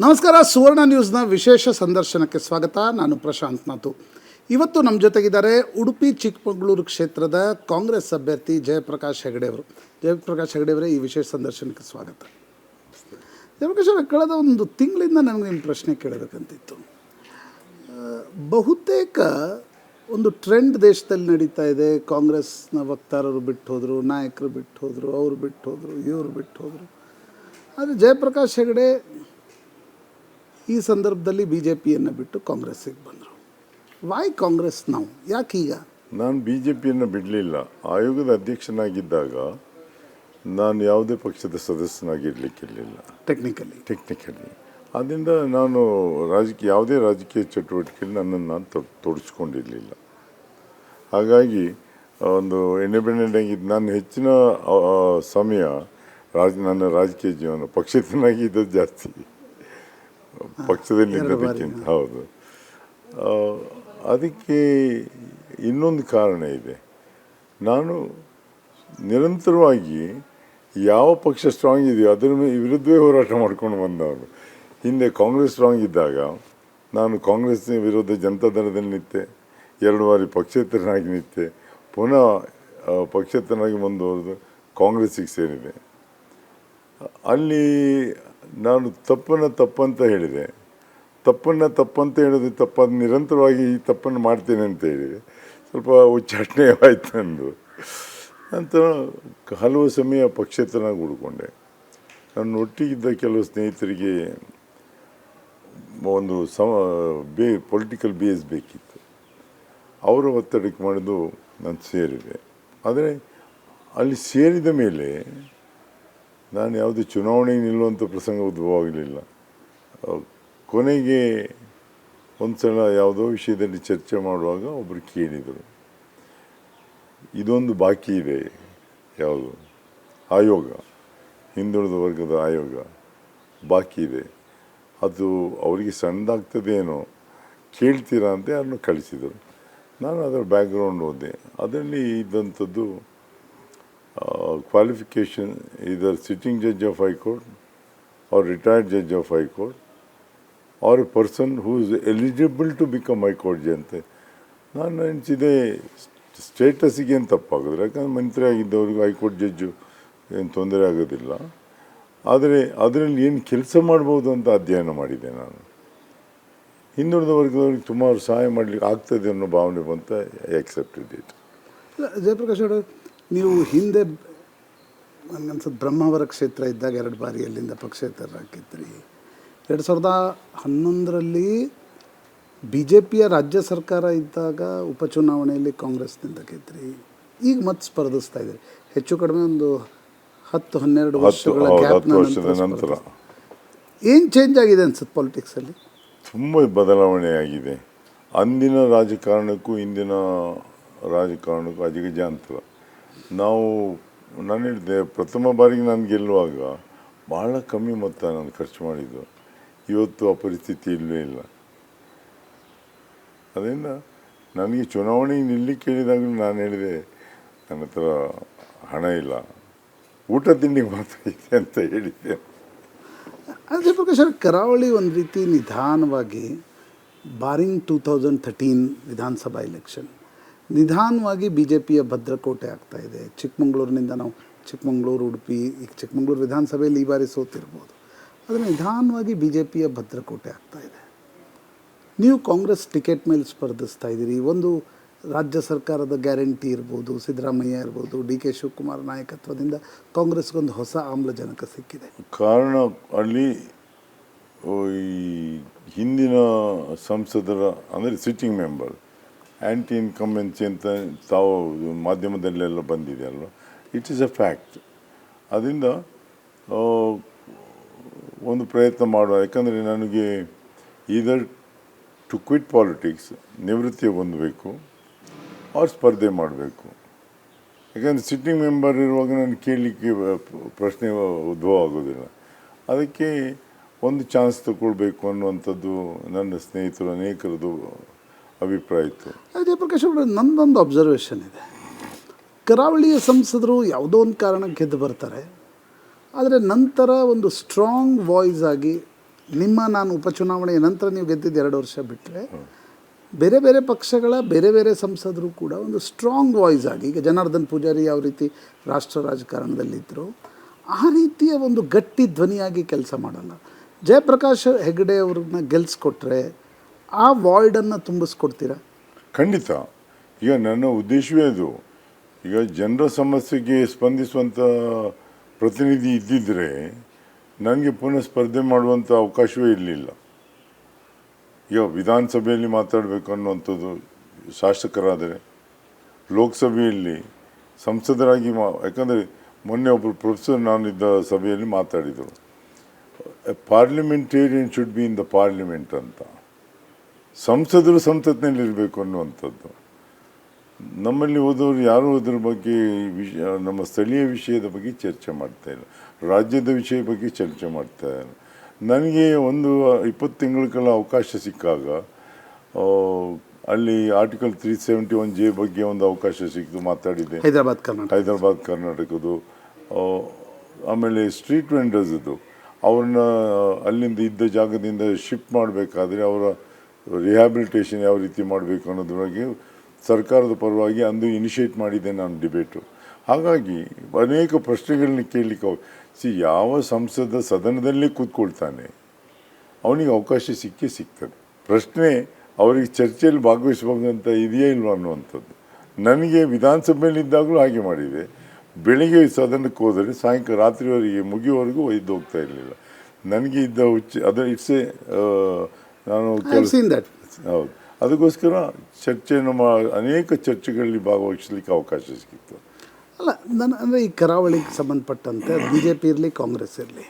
ನಮಸ್ಕಾರ. ಸುವರ್ಣ ನ್ಯೂಸ್ನ ವಿಶೇಷ ಸಂದರ್ಶನಕ್ಕೆ ಸ್ವಾಗತ. ನಾನು ಪ್ರಶಾಂತ್ ನಾಥು. ಇವತ್ತು ನಮ್ಮ ಜೊತೆಗಿದ್ದಾರೆ ಉಡುಪಿ ಚಿಕ್ಕಮಗಳೂರು ಕ್ಷೇತ್ರದ ಕಾಂಗ್ರೆಸ್ ಅಭ್ಯರ್ಥಿ ಜಯಪ್ರಕಾಶ್ ಹೆಗಡೆ ಅವರು. ಜಯಪ್ರಕಾಶ್ ಹೆಗಡೆ ಅವರೇ, ಈ ವಿಶೇಷ ಸಂದರ್ಶನಕ್ಕೆ ಸ್ವಾಗತ. ಜಯಪ್ರಕಾಶ್ ಅವರೇ, ಕಳೆದ ಒಂದು ತಿಂಗಳಿಂದ ನನಗೆ ನಿಮ್ಮ ಪ್ರಶ್ನೆ ಕೇಳಬೇಕಂತಿತ್ತು. ಬಹುತೇಕ ಒಂದು ಟ್ರೆಂಡ್ ದೇಶದಲ್ಲಿ ನಡೀತಾ ಇದೆ. ಕಾಂಗ್ರೆಸ್ನ ವಕ್ತಾರರು ಬಿಟ್ಟು ಹೋದರು, ನಾಯಕರು ಬಿಟ್ಟು ಹೋದರು, ಅವರು ಬಿಟ್ಟು ಹೋದರು, ಇವರು ಬಿಟ್ಟು ಹೋದರು. ಆದರೆ ಜಯಪ್ರಕಾಶ್ ಹೆಗಡೆ ಈ ಸಂದರ್ಭದಲ್ಲಿ ಬಿ ಜೆ ಪಿಯನ್ನು ಬಿಟ್ಟು ಕಾಂಗ್ರೆಸ್ಸಿಗೆ ಬಂದರು. ವೈ ಕಾಂಗ್ರೆಸ್ ನಾವು? ಯಾಕೆ ಈಗ? ನಾನು ಬಿ ಜೆ ಪಿಯನ್ನು ಬಿಡಲಿಲ್ಲ. ಆಯೋಗದ ಅಧ್ಯಕ್ಷನಾಗಿದ್ದಾಗ ನಾನು ಯಾವುದೇ ಪಕ್ಷದ ಸದಸ್ಯನಾಗಿರಲಿಕ್ಕಿರಲಿಲ್ಲ ಟೆಕ್ನಿಕಲಿ. ಆದ್ದರಿಂದ ನಾನು ಯಾವುದೇ ರಾಜಕೀಯ ಚಟುವಟಿಕೆಯಲ್ಲಿ ನನ್ನನ್ನು ನಾನು ತೊಡಗಿಸ್ಕೊಂಡಿರಲಿಲ್ಲ. ಹಾಗಾಗಿ ಒಂದು ಇಂಡಿಪೆಂಡೆಂಟ್ ಆಗಿದ್ದು ನಾನು ಹೆಚ್ಚಿನ ಸಮಯ ನನ್ನ ರಾಜಕೀಯ ಜೀವನ ಪಕ್ಷೇತನಾಗಿದ್ದದ್ದು ಜಾಸ್ತಿ, ಪಕ್ಷದಲ್ಲಿ ನಿಲ್ಲೋದಕ್ಕಿಂತ. ಹೌದು. ಅದಕ್ಕೆ ಇನ್ನೊಂದು ಕಾರಣ ಇದೆ. ನಾನು ನಿರಂತರವಾಗಿ ಯಾವ ಪಕ್ಷ ಸ್ಟ್ರಾಂಗ್ ಇದೆಯೋ ಅದರ ವಿರುದ್ಧವೇ ಹೋರಾಟ ಮಾಡ್ಕೊಂಡು ಬಂದವನು. ಹಿಂದೆ ಕಾಂಗ್ರೆಸ್ ಸ್ಟ್ರಾಂಗ್ ಇದ್ದಾಗ ನಾನು ಕಾಂಗ್ರೆಸ್ನ ವಿರುದ್ಧ ಜನತಾದಳದಲ್ಲಿ ನಿಂತೆ, 2 ಬಾರಿ ಪಕ್ಷೇತರನಾಗಿ ನಿಂತೆ, ಪುನಃ ಪಕ್ಷೇತರನಾಗಿ ಮುಂದುವರೆದು ಕಾಂಗ್ರೆಸ್ಸಿಗೆ ಸೇರಿದೆ. ಅಲ್ಲಿ ನಾನು ತಪ್ಪಂತ ಹೇಳಿದೆ. ತಪ್ಪಂತ ಹೇಳಿದ್ರೆ ತಪ್ಪಾದ ನಿರಂತರವಾಗಿ ಈ ತಪ್ಪನ್ನು ಮಾಡ್ತೇನೆ ಅಂತ ಹೇಳಿದೆ. ಸ್ವಲ್ಪ ಉಚ್ಚಾಟನೆಯಾಯಿತು ನಂದು. ನಂತರ ಹಲವು ಸಮಯ ಪಕ್ಷೇತರನಾಗಿ ಉಳ್ಕೊಂಡೆ. ನನ್ನ ಒಟ್ಟಿಗಿದ್ದ ಕೆಲವು ಸ್ನೇಹಿತರಿಗೆ ಒಂದು ಪೊಲಿಟಿಕಲ್ ಬೇಸ್ ಬೇಕಿತ್ತು. ಅವರ ಒತ್ತಡಕ್ಕೆ ಮಾಡಿದ್ದು ನಾನು ಸೇರಿದೆ. ಆದರೆ ಅಲ್ಲಿ ಸೇರಿದ ಮೇಲೆ ನಾನು ಯಾವುದೇ ಚುನಾವಣೆಗೆ ನಿಲ್ಲುವಂಥ ಪ್ರಸಂಗ ಉದ್ಭವ ಆಗಲಿಲ್ಲ. ಕೊನೆಗೆ ಒಂದು ಸಲ ಯಾವುದೋ ವಿಷಯದಲ್ಲಿ ಚರ್ಚೆ ಮಾಡುವಾಗ ಒಬ್ಬರು ಕೇಳಿದರು, ಇದೊಂದು ಬಾಕಿ ಇದೆ, ಯಾವುದು ಆಯೋಗ, ಹಿಂದುಳಿದ ವರ್ಗದ ಆಯೋಗ ಬಾಕಿ ಇದೆ, ಅದು ಅವರಿಗೆ ಸಣ್ಣದಾಗ್ತದೇನೋ, ಕೇಳ್ತೀರಾ ಅಂತ ಯಾರನ್ನು ಕಳಿಸಿದರು. ನಾನು ಅದರ ಬ್ಯಾಕ್ಗ್ರೌಂಡ್ ಓದಿದೆ. ಅದರಲ್ಲಿ ಇದ್ದಂಥದ್ದು qualification, either sitting judge of High Court or retired judge of High Court or a person who is eligible to become High Court judge ಅಂತ. ನಾನು ಅನಿಸಿದೆ, ಸ್ಟೇಟಸ್ಸಿಗೆ ಏನು ತಪ್ಪಾಗೋದಿಲ್ಲ, ಯಾಕಂದರೆ ಮಂತ್ರಿ ಆಗಿದ್ದವ್ರಿಗೆ ಹೈಕೋರ್ಟ್ ಜಡ್ಜು ಏನು ತೊಂದರೆ ಆಗೋದಿಲ್ಲ. ಆದರೆ ಅದರಲ್ಲಿ ಏನು ಕೆಲಸ ಮಾಡ್ಬೋದು ಅಂತ ಅಧ್ಯಯನ ಮಾಡಿದೆ. ನಾನು ಹಿಂದುಳಿದ ವರ್ಗದವ್ರಿಗೆ ಸುಮಾರು ಸಹಾಯ ಮಾಡಲಿಕ್ಕೆ ಆಗ್ತದೆ ಅನ್ನೋ ಭಾವನೆ ಬಂತ ಆಕ್ಸೆಪ್ಟೆಡ್ ಇಟ್. ಜಯಪ್ರಕಾಶ್ ಅವರು, ನೀವು ಹಿಂದೆ ನನಗನ್ಸುತ್ತೆ ಬ್ರಹ್ಮಾವರ ಕ್ಷೇತ್ರ ಇದ್ದಾಗ 2 ಬಾರಿ ಅಲ್ಲಿಂದ ಪಕ್ಷೇತರರಾಗಿದ್ರಿ. 2011ರಲ್ಲಿ ಬಿ ಜೆ ಪಿಯ ರಾಜ್ಯ ಸರ್ಕಾರ ಇದ್ದಾಗ ಉಪಚುನಾವಣೆಯಲ್ಲಿ ಕಾಂಗ್ರೆಸ್ನಿಂದ ಗೆದ್ರಿ. ಈಗ ಮತ್ತೆ ಸ್ಪರ್ಧಿಸ್ತಾ ಇದ್ದೀರಿ. ಹೆಚ್ಚು ಕಡಿಮೆ ಒಂದು 10-12 ವರ್ಷಗಳ ಗ್ಯಾಪ್ನ ನಂತರ ಏನು ಚೇಂಜ್ ಆಗಿದೆ ಅನ್ಸುತ್ತೆ ಪಾಲಿಟಿಕ್ಸಲ್ಲಿ? ತುಂಬ ಬದಲಾವಣೆ ಆಗಿದೆ. ಅಂದಿನ ರಾಜಕಾರಣಕ್ಕೂ ಇಂದಿನ ರಾಜಕಾರಣಕ್ಕೂ ಅಜಗಜಾಂತರ. ನಾನು ಹೇಳಿದೆ, ಪ್ರಥಮ ಬಾರಿಗೆ ನಾನು ಗೆಲ್ಲುವಾಗ ಭಾಳ ಕಮ್ಮಿ ಮೊತ್ತ ನಾನು ಖರ್ಚು ಮಾಡಿದ್ದು. ಇವತ್ತು ಆ ಪರಿಸ್ಥಿತಿ ಇಲ್ಲವೇ ಇಲ್ಲ. ಅದರಿಂದ ನನಗೆ ಚುನಾವಣೆಗೆ ನಿಲ್ಲಿಕ್ಕೆ ಹೇಳಿದಾಗಲೂ ನಾನು ಹೇಳಿದೆ, ನನ್ನ ಹತ್ರ ಹಣ ಇಲ್ಲ, ಊಟ ತಿಂಡಿಗೆ ಮಾತ್ರ ಇದೆ ಅಂತ ಹೇಳಿದ್ದೆ. ಜಯಪ್ರಕಾಶ್ ಅವರು, ಕರಾವಳಿ ಒಂದು ರೀತಿ ನಿಧಾನವಾಗಿ, ಬಾರಿಂಗ್ 2013 ವಿಧಾನಸಭಾ ಎಲೆಕ್ಷನ್, ನಿಧಾನವಾಗಿ ಬಿ ಜೆ ಪಿಯ ಭದ್ರಕೋಟೆ ಆಗ್ತಾಯಿದೆ. ಚಿಕ್ಕಮಗಳೂರಿನಿಂದ ನಾವು ಚಿಕ್ಕಮಗಳೂರು, ಉಡುಪಿ, ಈಗ ಚಿಕ್ಕಮಗಳೂರು ವಿಧಾನಸಭೆಯಲ್ಲಿ ಈ ಬಾರಿ ಸೋತಿರ್ಬೋದು, ಆದರೆ ನಿಧಾನವಾಗಿ ಬಿ ಜೆ ಪಿಯ ಭದ್ರಕೋಟೆ ಆಗ್ತಾಯಿದೆ. ನೀವು ಕಾಂಗ್ರೆಸ್ ಟಿಕೆಟ್ ಮೇಲೆ ಸ್ಪರ್ಧಿಸ್ತಾ ಇದ್ದೀರಿ. ಒಂದು ರಾಜ್ಯ ಸರ್ಕಾರದ ಗ್ಯಾರಂಟಿ ಇರ್ಬೋದು, ಸಿದ್ದರಾಮಯ್ಯ ಇರ್ಬೋದು, ಡಿ ಕೆ ಶಿವಕುಮಾರ್ ನಾಯಕತ್ವದಿಂದ ಕಾಂಗ್ರೆಸ್ಗೊಂದು ಹೊಸ ಆಮ್ಲಜನಕ ಸಿಕ್ಕಿದೆ. ಕಾರಣ ಅಲ್ಲಿ ಈ ಹಿಂದಿನ ಸಂಸದರ, ಅಂದರೆ ಸಿಟ್ಟಿಂಗ್ ಮೆಂಬರ್ ಆ್ಯಂಟಿ ಇನ್ಕಂಬೆನ್ಸಿ ಅಂತ ತಾವು ಮಾಧ್ಯಮದಲ್ಲೆಲ್ಲ ಬಂದಿದೆ ಅಲ್ವ, ಇಟ್ ಈಸ್ ಅ ಫ್ಯಾಕ್ಟ್. ಅದರಿಂದ ಒಂದು ಪ್ರಯತ್ನ ಮಾಡುವ, ಯಾಕಂದರೆ ನನಗೆ ಈದರ್ ಟು ಕ್ವಿಟ್ ಪಾಲಿಟಿಕ್ಸ್, ನಿವೃತ್ತಿ ಹೊಂದಬೇಕು, ಅವ್ರು ಸ್ಪರ್ಧೆ ಮಾಡಬೇಕು. ಯಾಕಂದರೆ ಸಿಟ್ಟಿಂಗ್ ಮೆಂಬರ್ ಇರುವಾಗ ನಾನು ಕೇಳಲಿಕ್ಕೆ ಪ್ರಶ್ನೆ ಉದ್ಭವ ಆಗೋದಿಲ್ಲ. ಅದಕ್ಕೆ ಒಂದು ಚಾನ್ಸ್ ತಗೊಳ್ಬೇಕು ಅನ್ನುವಂಥದ್ದು ನನ್ನ ಸ್ನೇಹಿತರು ಅನೇಕರದು ಅಭಿಪ್ರಾಯ ಇತ್ತು. ಜಯಪ್ರಕಾಶ್ ಅವರು, ನನ್ನದೊಂದು ಅಬ್ಸರ್ವೇಷನ್ ಇದೆ. ಕರಾವಳಿಯ ಸಂಸದರು ಯಾವುದೋ ಒಂದು ಕಾರಣಕ್ಕೆ ಗೆದ್ದು ಬರ್ತಾರೆ, ಆದರೆ ನಂತರ ಒಂದು ಸ್ಟ್ರಾಂಗ್ ವಾಯ್ಸ್ ಆಗಿ ನಾನು ಉಪಚುನಾವಣೆಯ ನಂತರ ನೀವು ಗೆದ್ದಿದ್ದು 2 ವರ್ಷ ಬಿಟ್ಟರೆ ಬೇರೆ ಬೇರೆ ಪಕ್ಷಗಳ ಬೇರೆ ಬೇರೆ ಸಂಸದರು ಕೂಡ ಒಂದು ಸ್ಟ್ರಾಂಗ್ ವಾಯ್ಸ್ ಆಗಿ, ಈಗ ಜನಾರ್ದನ್ ಪೂಜಾರಿ ಯಾವ ರೀತಿ ರಾಷ್ಟ್ರ ರಾಜಕಾರಣದಲ್ಲಿದ್ದರು ಆ ರೀತಿಯ ಒಂದು ಗಟ್ಟಿ ಧ್ವನಿಯಾಗಿ ಕೆಲಸ ಮಾಡಲ್ಲ. ಜಯಪ್ರಕಾಶ್ ಹೆಗಡೆ ಅವ್ರನ್ನ ಗೆಲ್ಲಿಸ್ಕೊಟ್ರೆ ಆ ವಾರ್ಡನ್ನು ತುಂಬಿಸ್ಕೊಡ್ತೀರಾ? ಖಂಡಿತ. ಈಗ ನನ್ನ ಉದ್ದೇಶವೇ ಅದು. ಈಗ ಜನರ ಸಮಸ್ಯೆಗೆ ಸ್ಪಂದಿಸುವಂಥ ಪ್ರತಿನಿಧಿ ಇದ್ದಿದ್ದರೆ ನನಗೆ ಪುನಃ ಸ್ಪರ್ಧೆ ಮಾಡುವಂಥ ಅವಕಾಶವೇ ಇರಲಿಲ್ಲ. ಈಗ ವಿಧಾನಸಭೆಯಲ್ಲಿ ಮಾತಾಡಬೇಕು ಅನ್ನುವಂಥದ್ದು ಶಾಸಕರಾದರೆ, ಲೋಕಸಭೆಯಲ್ಲಿ ಸಂಸದರಾಗಿ ಯಾಕಂದರೆ ಮೊನ್ನೆ ಒಬ್ಬರು ಪ್ರೊಫೆಸರ್ ನಾನಿದ್ದ ಸಭೆಯಲ್ಲಿ ಮಾತಾಡಿದರು, A parliamentarian should be in the parliament ಅಂತ. ಸಂಸದರು ಸಂಸತ್ನಲ್ಲಿರಬೇಕು ಅನ್ನುವಂಥದ್ದು. ನಮ್ಮಲ್ಲಿ ಹೋದವರು ಯಾರೂ ಅದ್ರ ಬಗ್ಗೆ ನಮ್ಮ ಸ್ಥಳೀಯ ವಿಷಯದ ಬಗ್ಗೆ ಚರ್ಚೆ ಮಾಡ್ತಾ ಇಲ್ಲ, ರಾಜ್ಯದ ವಿಷಯ ಬಗ್ಗೆ ಚರ್ಚೆ ಮಾಡ್ತಾ ಇಲ್ಲ. ನನಗೆ ಒಂದು 20 ತಿಂಗಳ ಕಾಲ ಅವಕಾಶ ಸಿಕ್ಕಾಗ ಅಲ್ಲಿ ಆರ್ಟಿಕಲ್ 371J ಬಗ್ಗೆ ಒಂದು ಅವಕಾಶ ಸಿಕ್ಕಿತು, ಮಾತಾಡಿದೆ. ಹೈದರಾಬಾದ್ ಕರ್ನಾಟಕದ್ದು. ಆಮೇಲೆ ಸ್ಟ್ರೀಟ್ ವೆಂಡರ್ಸ್ದು ಅವ್ರನ್ನ ಅಲ್ಲಿಂದ ಇದ್ದ ಜಾಗದಿಂದ ಶಿಫ್ಟ್ ಮಾಡಬೇಕಾದ್ರೆ ಅವರ ರಿಹ್ಯಾಬಿಲಿಟೇಷನ್ ಯಾವ ರೀತಿ ಮಾಡಬೇಕು ಅನ್ನೋದ್ರ ಬಗ್ಗೆ ಸರ್ಕಾರದ ಪರವಾಗಿ ಅಂದು ಇನಿಷಿಯೇಟ್ ಮಾಡಿದ್ದೆ ನಾನು ಡಿಬೇಟು. ಹಾಗಾಗಿ ಅನೇಕ ಪ್ರಶ್ನೆಗಳನ್ನ ಕೇಳಲಿಕ್ಕೆ ಯಾವ ಸಂಸದ ಸದನದಲ್ಲೇ ಕೂತ್ಕೊಳ್ತಾನೆ ಅವನಿಗೆ ಅವಕಾಶ ಸಿಗ್ತದೆ. ಪ್ರಶ್ನೆ ಅವರಿಗೆ ಚರ್ಚೆಯಲ್ಲಿ ಭಾಗವಹಿಸಬೇಕಂತ ಇದೆಯೇ ಇಲ್ವ ಅನ್ನುವಂಥದ್ದು. ನನಗೆ ವಿಧಾನಸಭೆಯಲ್ಲಿದ್ದಾಗಲೂ ಹಾಗೆ ಮಾಡಿದೆ. ಬೆಳಿಗ್ಗೆ ಸದನಕ್ಕೆ ಹೋದರೆ ಸಾಯಂಕಾಲ ರಾತ್ರಿವರೆಗೆ ಮುಗಿಯುವವರೆಗೂ ಒಯ್ದು ಹೋಗ್ತಾ ಇರಲಿಲ್ಲ. ನನಗೆ ಇದ್ದ ಅದು ಇಟ್ಸ್ ಎ ನಾನು ಹೌದು, ಅದಕ್ಕೋಸ್ಕರ ಅನೇಕ ಚರ್ಚೆಗಳಲ್ಲಿ ಭಾಗವಹಿಸಲಿಕ್ಕೆ ಅವಕಾಶ ಸಿಕ್ಕಿತ್ತು. ಅಲ್ಲ, ಅಂದರೆ ಈ ಕರಾವಳಿಗೆ ಸಂಬಂಧಪಟ್ಟಂತೆ ಬಿ ಜೆ ಪಿ ಇರಲಿ ಕಾಂಗ್ರೆಸ್ ಇರಲಿ,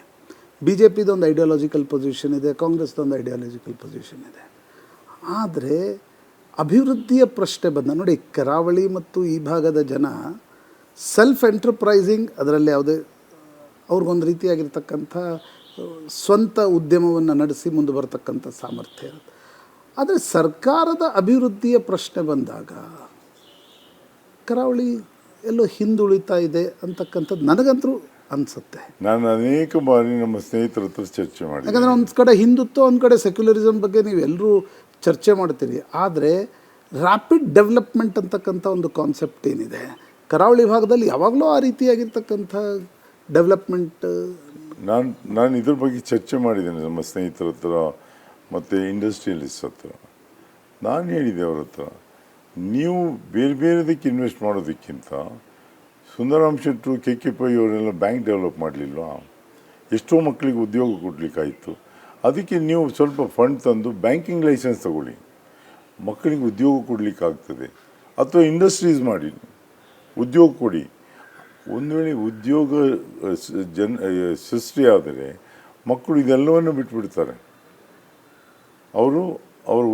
ಬಿ ಜೆ ಪಿದೊಂದು ಐಡಿಯಾಲಜಿಕಲ್ ಪೊಸಿಷನ್ ಇದೆ, ಕಾಂಗ್ರೆಸ್ದೊಂದು ಐಡಿಯಾಲಜಿಕಲ್ ಪೊಸಿಷನ್ ಇದೆ. ಆದರೆ ಅಭಿವೃದ್ಧಿಯ ಪ್ರಶ್ನೆ ಬಂದ ನೋಡಿ, ಕರಾವಳಿ ಮತ್ತು ಈ ಭಾಗದ ಜನ ಸೆಲ್ಫ್ ಎಂಟರ್ಪ್ರೈಸಿಂಗ್, ಅದರಲ್ಲಿ ಯಾವುದೇ ಅವ್ರಿಗೊಂದು ರೀತಿಯಾಗಿರ್ತಕ್ಕಂಥ ಸ್ವಂತ ಉದ್ಯಮವನ್ನು ನಡೆಸಿ ಮುಂದೆ ಬರತಕ್ಕಂಥ ಸಾಮರ್ಥ್ಯ ಇರುತ್ತೆ. ಆದರೆ ಸರ್ಕಾರದ ಅಭಿವೃದ್ಧಿಯ ಪ್ರಶ್ನೆ ಬಂದಾಗ ಕರಾವಳಿ ಎಲ್ಲೋ ಹಿಂದುಳಿತಾ ಇದೆ ಅಂತಕ್ಕಂಥದ್ದು ನನಗಂತೂ ಅನಿಸುತ್ತೆ. ನಾನು ಅನೇಕ ಬಾರಿ ನಮ್ಮ ಸ್ನೇಹಿತರ ಹತ್ರ ಚರ್ಚೆ ಮಾಡಿ, ಯಾಕಂದರೆ ಒಂದು ಕಡೆ ಹಿಂದುತ್ವ, ಒಂದು ಕಡೆ ಸೆಕ್ಯುಲರಿಸಮ್ ಬಗ್ಗೆ ನೀವೆಲ್ಲರೂ ಚರ್ಚೆ ಮಾಡ್ತೀರಿ. ಆದರೆ ರ್ಯಾಪಿಡ್ ಡೆವಲಪ್ಮೆಂಟ್ ಅಂತಕ್ಕಂಥ ಒಂದು ಕಾನ್ಸೆಪ್ಟ್ ಏನಿದೆ ಕರಾವಳಿ ಭಾಗದಲ್ಲಿ ಯಾವಾಗಲೂ ಆ ರೀತಿಯಾಗಿರ್ತಕ್ಕಂಥ ಡೆವಲಪ್ಮೆಂಟ್ ನಾನು ಇದ್ರ ಬಗ್ಗೆ ಚರ್ಚೆ ಮಾಡಿದ್ದೇನೆ ನಮ್ಮ ಸ್ನೇಹಿತರ ಹತ್ರ ಮತ್ತು ಇಂಡಸ್ಟ್ರಿಯಲಿಸ್ಟ್ ಹತ್ರ. ನಾನು ಹೇಳಿದೆ ಅವ್ರ ಹತ್ರ, ನೀವು ಬೇರೆ ಬೇರೆದಕ್ಕೆ ಇನ್ವೆಸ್ಟ್ ಮಾಡೋದಕ್ಕಿಂತ ಸುಂದರಾಮ್ ಶೆಟ್ಟರು, ಕೆ ಪೈ ಅವರೆಲ್ಲ ಬ್ಯಾಂಕ್ ಡೆವಲಪ್ ಮಾಡಲಿಲ್ವಾ? ಎಷ್ಟೋ ಮಕ್ಕಳಿಗೆ ಉದ್ಯೋಗ ಕೊಡಲಿಕ್ಕಾಯಿತು. ಅದಕ್ಕೆ ನೀವು ಸ್ವಲ್ಪ ಫಂಡ್ ತಂದು ಬ್ಯಾಂಕಿಂಗ್ ಲೈಸೆನ್ಸ್ ತಗೊಳ್ಳಿ, ಮಕ್ಕಳಿಗೆ ಉದ್ಯೋಗ ಕೊಡಲಿಕ್ಕಾಗ್ತದೆ. ಅಥವಾ ಇಂಡಸ್ಟ್ರೀಸ್ ಮಾಡಿ ಉದ್ಯೋಗ ಕೊಡಿ. ಒಂದು ವೇಳೆ ಉದ್ಯೋಗ ಸೃಷ್ಟಿಯಾದರೆ ಮಕ್ಕಳು ಇದೆಲ್ಲವನ್ನು ಬಿಟ್ಬಿಡ್ತಾರೆ. ಅವರು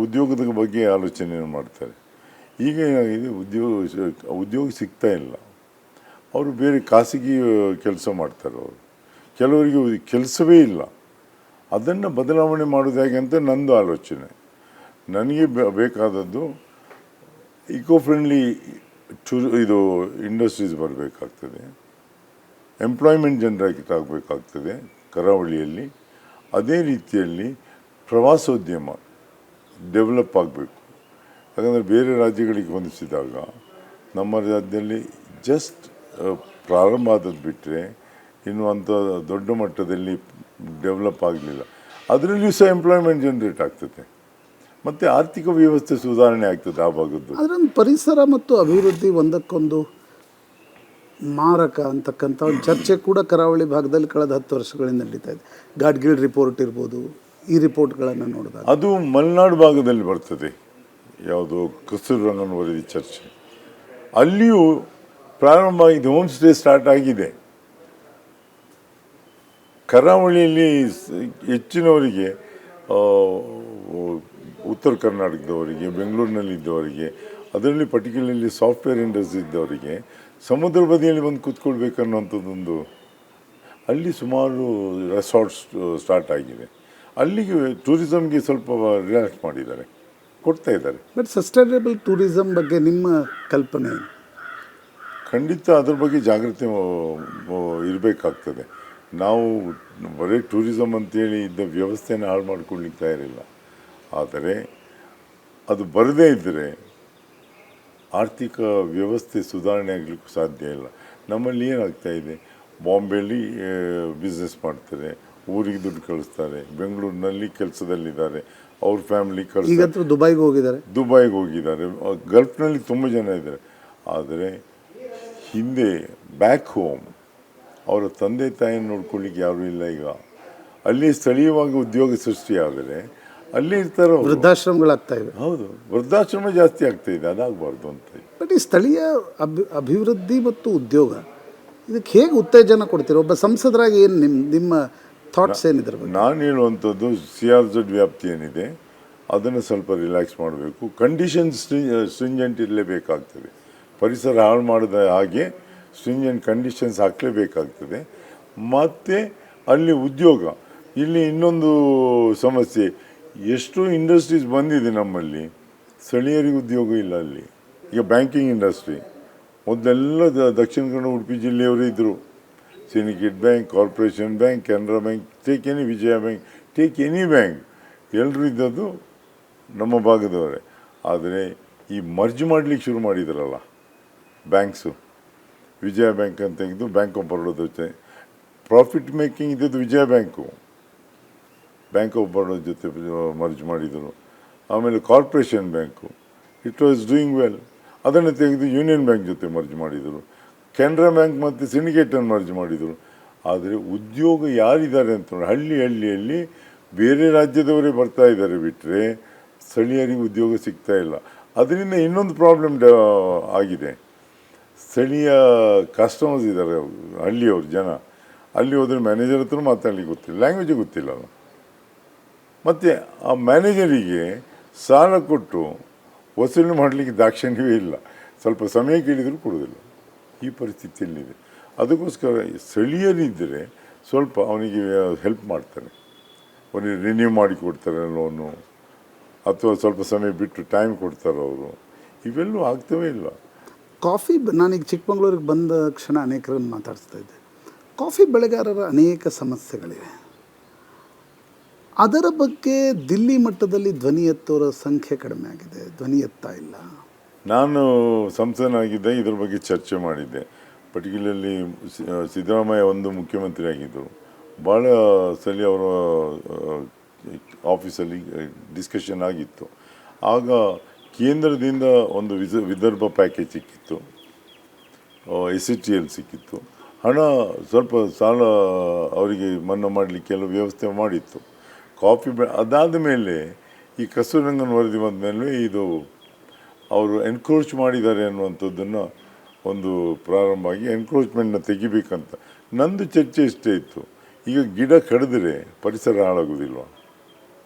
ಉದ್ಯೋಗದ ಬಗ್ಗೆ ಆಲೋಚನೆಯನ್ನು ಮಾಡ್ತಾರೆ. ಈಗ ಏನಾಗಿದೆ, ಉದ್ಯೋಗ ಸಿಗ್ತಾ ಇಲ್ಲ. ಅವರು ಬೇರೆ ಖಾಸಗಿ ಕೆಲಸ ಮಾಡ್ತಾರೆ. ಅವರು ಕೆಲವರಿಗೆ ಕೆಲಸವೇ ಇಲ್ಲ. ಅದನ್ನು ಬದಲಾವಣೆ ಮಾಡೋದು ಹೇಗೆ ಅಂತ ನಂದು ಆಲೋಚನೆ. ನನಗೆ ಬೇಕಾದದ್ದು ಇಕೋ ಫ್ರೆಂಡ್ಲಿ ಇದು ಇಂಡಸ್ಟ್ರೀಸ್ ಬರಬೇಕಾಗ್ತದೆ, ಎಂಪ್ಲಾಯ್ಮೆಂಟ್ ಜನರೇಟ್ ಆಗಬೇಕಾಗ್ತದೆ ಕರಾವಳಿಯಲ್ಲಿ. ಅದೇ ರೀತಿಯಲ್ಲಿ ಪ್ರವಾಸೋದ್ಯಮ ಡೆವಲಪ್ ಆಗಬೇಕು. ಯಾಕಂದರೆ ಬೇರೆ ರಾಜ್ಯಗಳಿಗೆ ಹೊಂದಿಸಿದಾಗ ನಮ್ಮ ರಾಜ್ಯದಲ್ಲಿ ಜಸ್ಟ್ ಪ್ರಾರಂಭ ಆದದ್ದು ಬಿಟ್ಟರೆ ಇನ್ನು ಅಂಥ ದೊಡ್ಡ ಮಟ್ಟದಲ್ಲಿ ಡೆವಲಪ್ ಆಗಲಿಲ್ಲ. ಅದರಲ್ಲಿಯೂ ಸಹ ಎಂಪ್ಲಾಯ್ಮೆಂಟ್ ಜನರೇಟ್ ಆಗ್ತದೆ ಮತ್ತು ಆರ್ಥಿಕ ವ್ಯವಸ್ಥೆ ಸುಧಾರಣೆ ಆಗ್ತದೆ ಆ ಭಾಗದ್ದು. ಅದರೊಂದು ಪರಿಸರ ಮತ್ತು ಅಭಿವೃದ್ಧಿ ಒಂದಕ್ಕೊಂದು ಮಾರಕ ಅಂತಕ್ಕಂಥ ಒಂದು ಚರ್ಚೆ ಕೂಡ ಕರಾವಳಿ ಭಾಗದಲ್ಲಿ ಕಳೆದ 10 ವರ್ಷಗಳಿಂದ ನಡೀತಾ ಇದೆ. ಗಾಡ್ಗಿಲ್ ರಿಪೋರ್ಟ್ ಇರ್ಬೋದು, ಈ ರಿಪೋರ್ಟ್ಗಳನ್ನು ನೋಡಿದಾಗ ಅದು ಮಲೆನಾಡು ಭಾಗದಲ್ಲಿ ಬರ್ತದೆ. ಯಾವುದು ಕಸ್ತೂರಿ ರಂಗನ್ ವರದಿ ಚರ್ಚೆ, ಅಲ್ಲಿಯೂ ಪ್ರಾರಂಭ ಆಗಿದೆ, ಹೋಮ್ ಸ್ಟೇ ಸ್ಟಾರ್ಟ್ ಆಗಿದೆ. ಕರಾವಳಿಯಲ್ಲಿ ಹೆಚ್ಚಿನವರಿಗೆ, ಉತ್ತರ ಕರ್ನಾಟಕದವರಿಗೆ, ಬೆಂಗಳೂರಿನಲ್ಲಿದ್ದವರಿಗೆ, ಅದರಲ್ಲಿ ಪರ್ಟಿಕ್ಯುಲರ್ಲಿ ಸಾಫ್ಟ್ವೇರ್ ಇಂಡಸ್ಟ್ರಿ ಇದ್ದವರಿಗೆ ಸಮುದ್ರ ಬದಿಯಲ್ಲಿ ಬಂದು ಕೂತ್ಕೊಳ್ಬೇಕನ್ನೋಂಥದ್ದೊಂದು, ಅಲ್ಲಿ ಸುಮಾರು ರೆಸಾರ್ಟ್ಸ್ ಸ್ಟಾರ್ಟ್ ಆಗಿದೆ. ಅಲ್ಲಿಗೆ ಟೂರಿಸಮ್ಗೆ ಸ್ವಲ್ಪ ರಿಲ್ಯಾಕ್ಸ್ ಮಾಡಿದ್ದಾರೆ, ಕೊಡ್ತಾ ಇದ್ದಾರೆ. ಬಟ್ ಸಸ್ಟೈನಬಲ್ ಟೂರಿಸಮ್ ಬಗ್ಗೆ ನಿಮ್ಮ ಕಲ್ಪನೆ? ಖಂಡಿತ ಅದ್ರ ಬಗ್ಗೆ ಜಾಗೃತಿ ಇರಬೇಕಾಗ್ತದೆ. ನಾವು ಬರೀ ಟೂರಿಸಮ್ ಅಂತೇಳಿ ಇದ್ದ ವ್ಯವಸ್ಥೆನ ಹಾಳು ಮಾಡ್ಕೊಳ್ಳಿಕ್ಕೆ ತಯಾರಿಲ್ಲ. ಆದರೆ ಅದು ಬರದೇ ಇದ್ದರೆ ಆರ್ಥಿಕ ವ್ಯವಸ್ಥೆ ಸುಧಾರಣೆ ಆಗಲಿಕ್ಕೂ ಸಾಧ್ಯ ಇಲ್ಲ. ನಮ್ಮಲ್ಲಿ ಏನಾಗ್ತಾ ಇದೆ, ಬಾಂಬೆಯಲ್ಲಿ ಬಿಸ್ನೆಸ್ ಮಾಡ್ತಾರೆ, ಊರಿಗೆ ದುಡ್ಡು ಕಳಿಸ್ತಾರೆ, ಬೆಂಗಳೂರಿನಲ್ಲಿ ಕೆಲಸದಲ್ಲಿದ್ದಾರೆ, ಅವ್ರ ಫ್ಯಾಮಿಲಿ ಕಳಿಸ್ತಾರೆ, ಈಗಂತೂ ದುಬೈಗೆ ಹೋಗಿದ್ದಾರೆ. ದುಬೈಗೆ ಹೋಗಿದ್ದಾರೆ, ಗಲ್ಫ್ನಲ್ಲಿ ತುಂಬ ಜನ ಇದ್ದಾರೆ. ಆದರೆ ಹಿಂದೆ ಬ್ಯಾಕ್ ಹೋಮ್ ಅವರ ತಂದೆ ತಾಯಿಯನ್ನು ನೋಡ್ಕೊಳ್ಳಿಕ್ಕೆ ಯಾರೂ ಇಲ್ಲ. ಈಗ ಅಲ್ಲಿ ಸ್ಥಳೀಯವಾಗಿ ಉದ್ಯೋಗ ಸೃಷ್ಟಿಯಾದರೆ ಅಲ್ಲಿ ಇರ್ತಾರೋ. ವೃದ್ಧಾಶ್ರಮಗಳಾಗ್ತಾ ಇವೆ. ಹೌದು, ವೃದ್ಧಾಶ್ರಮ ಜಾಸ್ತಿ ಆಗ್ತಾ ಇದೆ, ಅದಾಗಬಾರ್ದು ಅಂತ. ಬಟ್ ಈ ಸ್ಥಳೀಯ ಅಭಿವೃದ್ಧಿ ಮತ್ತು ಉದ್ಯೋಗ ಇದಕ್ಕೆ ಹೇಗೆ ಉತ್ತೇಜನ ಕೊಡ್ತೀರಿ? ಒಬ್ಬ ಸಂಸದರಾಗಿ ಏನು ನಿಮ್ಮ ಥಾಟ್ಸ್ ಏನಿದ್ರ ಬಗ್ಗೆ? ನಾನು ಹೇಳುವಂಥದ್ದು CRZ ವ್ಯಾಪ್ತಿ ಏನಿದೆ ಅದನ್ನು ಸ್ವಲ್ಪ ರಿಲ್ಯಾಕ್ಸ್ ಮಾಡಬೇಕು. ಕಂಡೀಷನ್ಸ್ ಸ್ಟ್ರಿಂಜೆಂಟ್ ಇರಲೇಬೇಕಾಗ್ತದೆ. ಪರಿಸರ ಹಾಳು ಮಾಡಿದ ಹಾಗೆ ಸ್ಟ್ರಿಂಜೆಂಟ್ ಕಂಡೀಷನ್ಸ್ ಹಾಕಲೇಬೇಕಾಗ್ತದೆ. ಮತ್ತು ಅಲ್ಲಿ ಉದ್ಯೋಗ, ಇಲ್ಲಿ ಇನ್ನೊಂದು ಸಮಸ್ಯೆ, ಎಷ್ಟು ಇಂಡಸ್ಟ್ರೀಸ್ ಬಂದಿದೆ ನಮ್ಮಲ್ಲಿ, ಸ್ಥಳೀಯರಿಗೆ ಉದ್ಯೋಗ ಇಲ್ಲ ಅಲ್ಲಿ. ಈಗ ಬ್ಯಾಂಕಿಂಗ್ ಇಂಡಸ್ಟ್ರಿ ಮೊದಲೆಲ್ಲ ದಕ್ಷಿಣ ಕನ್ನಡ ಉಡುಪಿ ಜಿಲ್ಲೆಯವರು ಇದ್ದರು. Syndicate Bank, Corporation Bank, Canara Bank, take any, Vijaya Bank, take any bank, ಎಲ್ಲರೂ ಇದ್ದದ್ದು ನಮ್ಮ ಭಾಗದವರೇ. ಆದರೆ ಈ ಮರ್ಜ್ ಮಾಡಲಿಕ್ಕೆ ಶುರು ಮಾಡಿದಾರಲ್ಲ ಬ್ಯಾಂಕ್ಸು, ವಿಜಯ ಬ್ಯಾಂಕ್ ಅಂತ ತೆಗೆದು ಬ್ಯಾಂಕ್ ಆಫ್ ಬರೋಡಾ ಜೊತೆ ಪ್ರಾಫಿಟ್ ಮೇಕಿಂಗ್ ಇದ್ದದ್ದು ವಿಜಯ ಬ್ಯಾಂಕ್ ಆಫ್ ಬರೋಡಾ ಜೊತೆ ಮರ್ಜ್ ಮಾಡಿದರು. ಆಮೇಲೆ corporation bank, it was doing well, ಅದನ್ನು ತೆಗೆದು ಯೂನಿಯನ್ ಬ್ಯಾಂಕ್ ಜೊತೆ ಮರ್ಜ್ ಮಾಡಿದರು. ಕೆನರಾ ಬ್ಯಾಂಕ್ ಮತ್ತು ಸಿಂಡಿಕೇಟನ್ನು ಮರ್ಜ್ ಮಾಡಿದರು. ಆದರೆ ಉದ್ಯೋಗ ಯಾರಿದ್ದಾರೆ ಅಂತ ನೋಡಿ, ಹಳ್ಳಿಯಲ್ಲಿ ಬೇರೆ ರಾಜ್ಯದವರೇ ಬರ್ತಾ ಇದ್ದಾರೆ ಬಿಟ್ಟರೆ ಸ್ಥಳೀಯರಿಗೆ ಉದ್ಯೋಗ ಸಿಗ್ತಾ ಇಲ್ಲ. ಅದರಿಂದ ಇನ್ನೊಂದು ಪ್ರಾಬ್ಲಮ್ ಆಗಿದೆ. ಸ್ಥಳೀಯ ಕಸ್ಟಮರ್ಸ್ ಇದ್ದಾರೆ, ಹಳ್ಳಿಯವ್ರ ಜನ, ಅಲ್ಲಿ ಹೋದರೆ ಮ್ಯಾನೇಜರ್ ಹತ್ರ ಮಾತಾಡಲಿಕ್ಕೆ ಗೊತ್ತಿಲ್ಲ, ಲ್ಯಾಂಗ್ವೇಜೇ ಗೊತ್ತಿಲ್ಲ. ಮತ್ತು ಆ ಮ್ಯಾನೇಜರಿಗೆ ಸಾಲ ಕೊಟ್ಟು ವಸೂಲಿ ಮಾಡಲಿಕ್ಕೆ ದಾಕ್ಷಿಣ್ಯವೇ ಇಲ್ಲ. ಸ್ವಲ್ಪ ಸಮಯ ಕೇಳಿದರೂ ಕೊಡೋದಿಲ್ಲ. ಈ ಪರಿಸ್ಥಿತಿಯಲ್ಲಿದೆ. ಅದಕ್ಕೋಸ್ಕರ ಸ್ಥಳೀಯರಿದ್ದರೆ ಸ್ವಲ್ಪ ಅವನಿಗೆ ಹೆಲ್ಪ್ ಮಾಡ್ತಾರೆ, ಅವನಿಗೆ ರಿನ್ಯೂ ಮಾಡಿ ಕೊಡ್ತಾರೆ ಲೋನು, ಅಥವಾ ಸ್ವಲ್ಪ ಸಮಯ ಬಿಟ್ಟು ಟೈಮ್ ಕೊಡ್ತಾರೆ ಅವರು. ಇವೆಲ್ಲೂ ಆಗ್ತವೇ ಇಲ್ಲ. ಕಾಫಿ, ನಾನೀಗ ಚಿಕ್ಕಮಗಳೂರಿಗೆ ಬಂದ ಕ್ಷಣ ಅನೇಕರನ್ನು ಮಾತಾಡಿಸ್ತಾ ಇದ್ದೆ. ಕಾಫಿ ಬೆಳೆಗಾರರ ಅನೇಕ ಸಮಸ್ಯೆಗಳಿವೆ. ಅದರ ಬಗ್ಗೆ ದಿಲ್ಲಿ ಮಟ್ಟದಲ್ಲಿ ಧ್ವನಿ ಎತ್ತೋರ ಸಂಖ್ಯೆ ಕಡಿಮೆ ಆಗಿದೆ, ಧ್ವನಿ ಎತ್ತಾ ಇಲ್ಲ. ನಾನು ಸಂಸದನಾಗಿದ್ದೆ, ಇದ್ರ ಬಗ್ಗೆ ಚರ್ಚೆ ಮಾಡಿದ್ದೆ. ಪರ್ಟಿಕ್ಯುಲರ್ಲಿ ಸಿದ್ದರಾಮಯ್ಯ ಒಂದು ಮುಖ್ಯಮಂತ್ರಿ ಆಗಿದ್ದರು. ಭಾಳ ಸಲ ಅವರ ಆಫೀಸಲ್ಲಿ ಡಿಸ್ಕಷನ್ ಆಗಿತ್ತು. ಆಗ ಕೇಂದ್ರದಿಂದ ಒಂದು ವಿದರ್ಭ ಪ್ಯಾಕೇಜ್ ಸಿಕ್ಕಿತ್ತು, SCTL ಸಿಕ್ಕಿತ್ತು. ಹಣ ಸ್ವಲ್ಪ ಸಾಲ ಅವರಿಗೆ ಮನ್ನಾ ಮಾಡಲಿಕ್ಕೆ ಕೆಲವು ವ್ಯವಸ್ಥೆ ಮಾಡಿತ್ತು. ಕಾಫಿ ಅದಾದ ಮೇಲೆ ಈ ಕಸ್ತೂರಿರಂಗನ್ ವರದಿ ಬಂದ ಮೇಲೆ ಇದು ಅವರು ಎನ್ಕ್ರೋಚ್ ಮಾಡಿದ್ದಾರೆ ಅನ್ನುವಂಥದ್ದನ್ನು ಒಂದು ಪ್ರಾರಂಭ ಆಗಿ ಎನ್ಕ್ರೋಚ್ಮೆಂಟ್ನ ತೆಗಿಬೇಕಂತ ನಂದು ಚರ್ಚೆ ಇಷ್ಟೇ ಇತ್ತು. ಈಗ ಗಿಡ ಕಡಿದ್ರೆ ಪರಿಸರ ಹಾಳಾಗೋದಿಲ್ವ?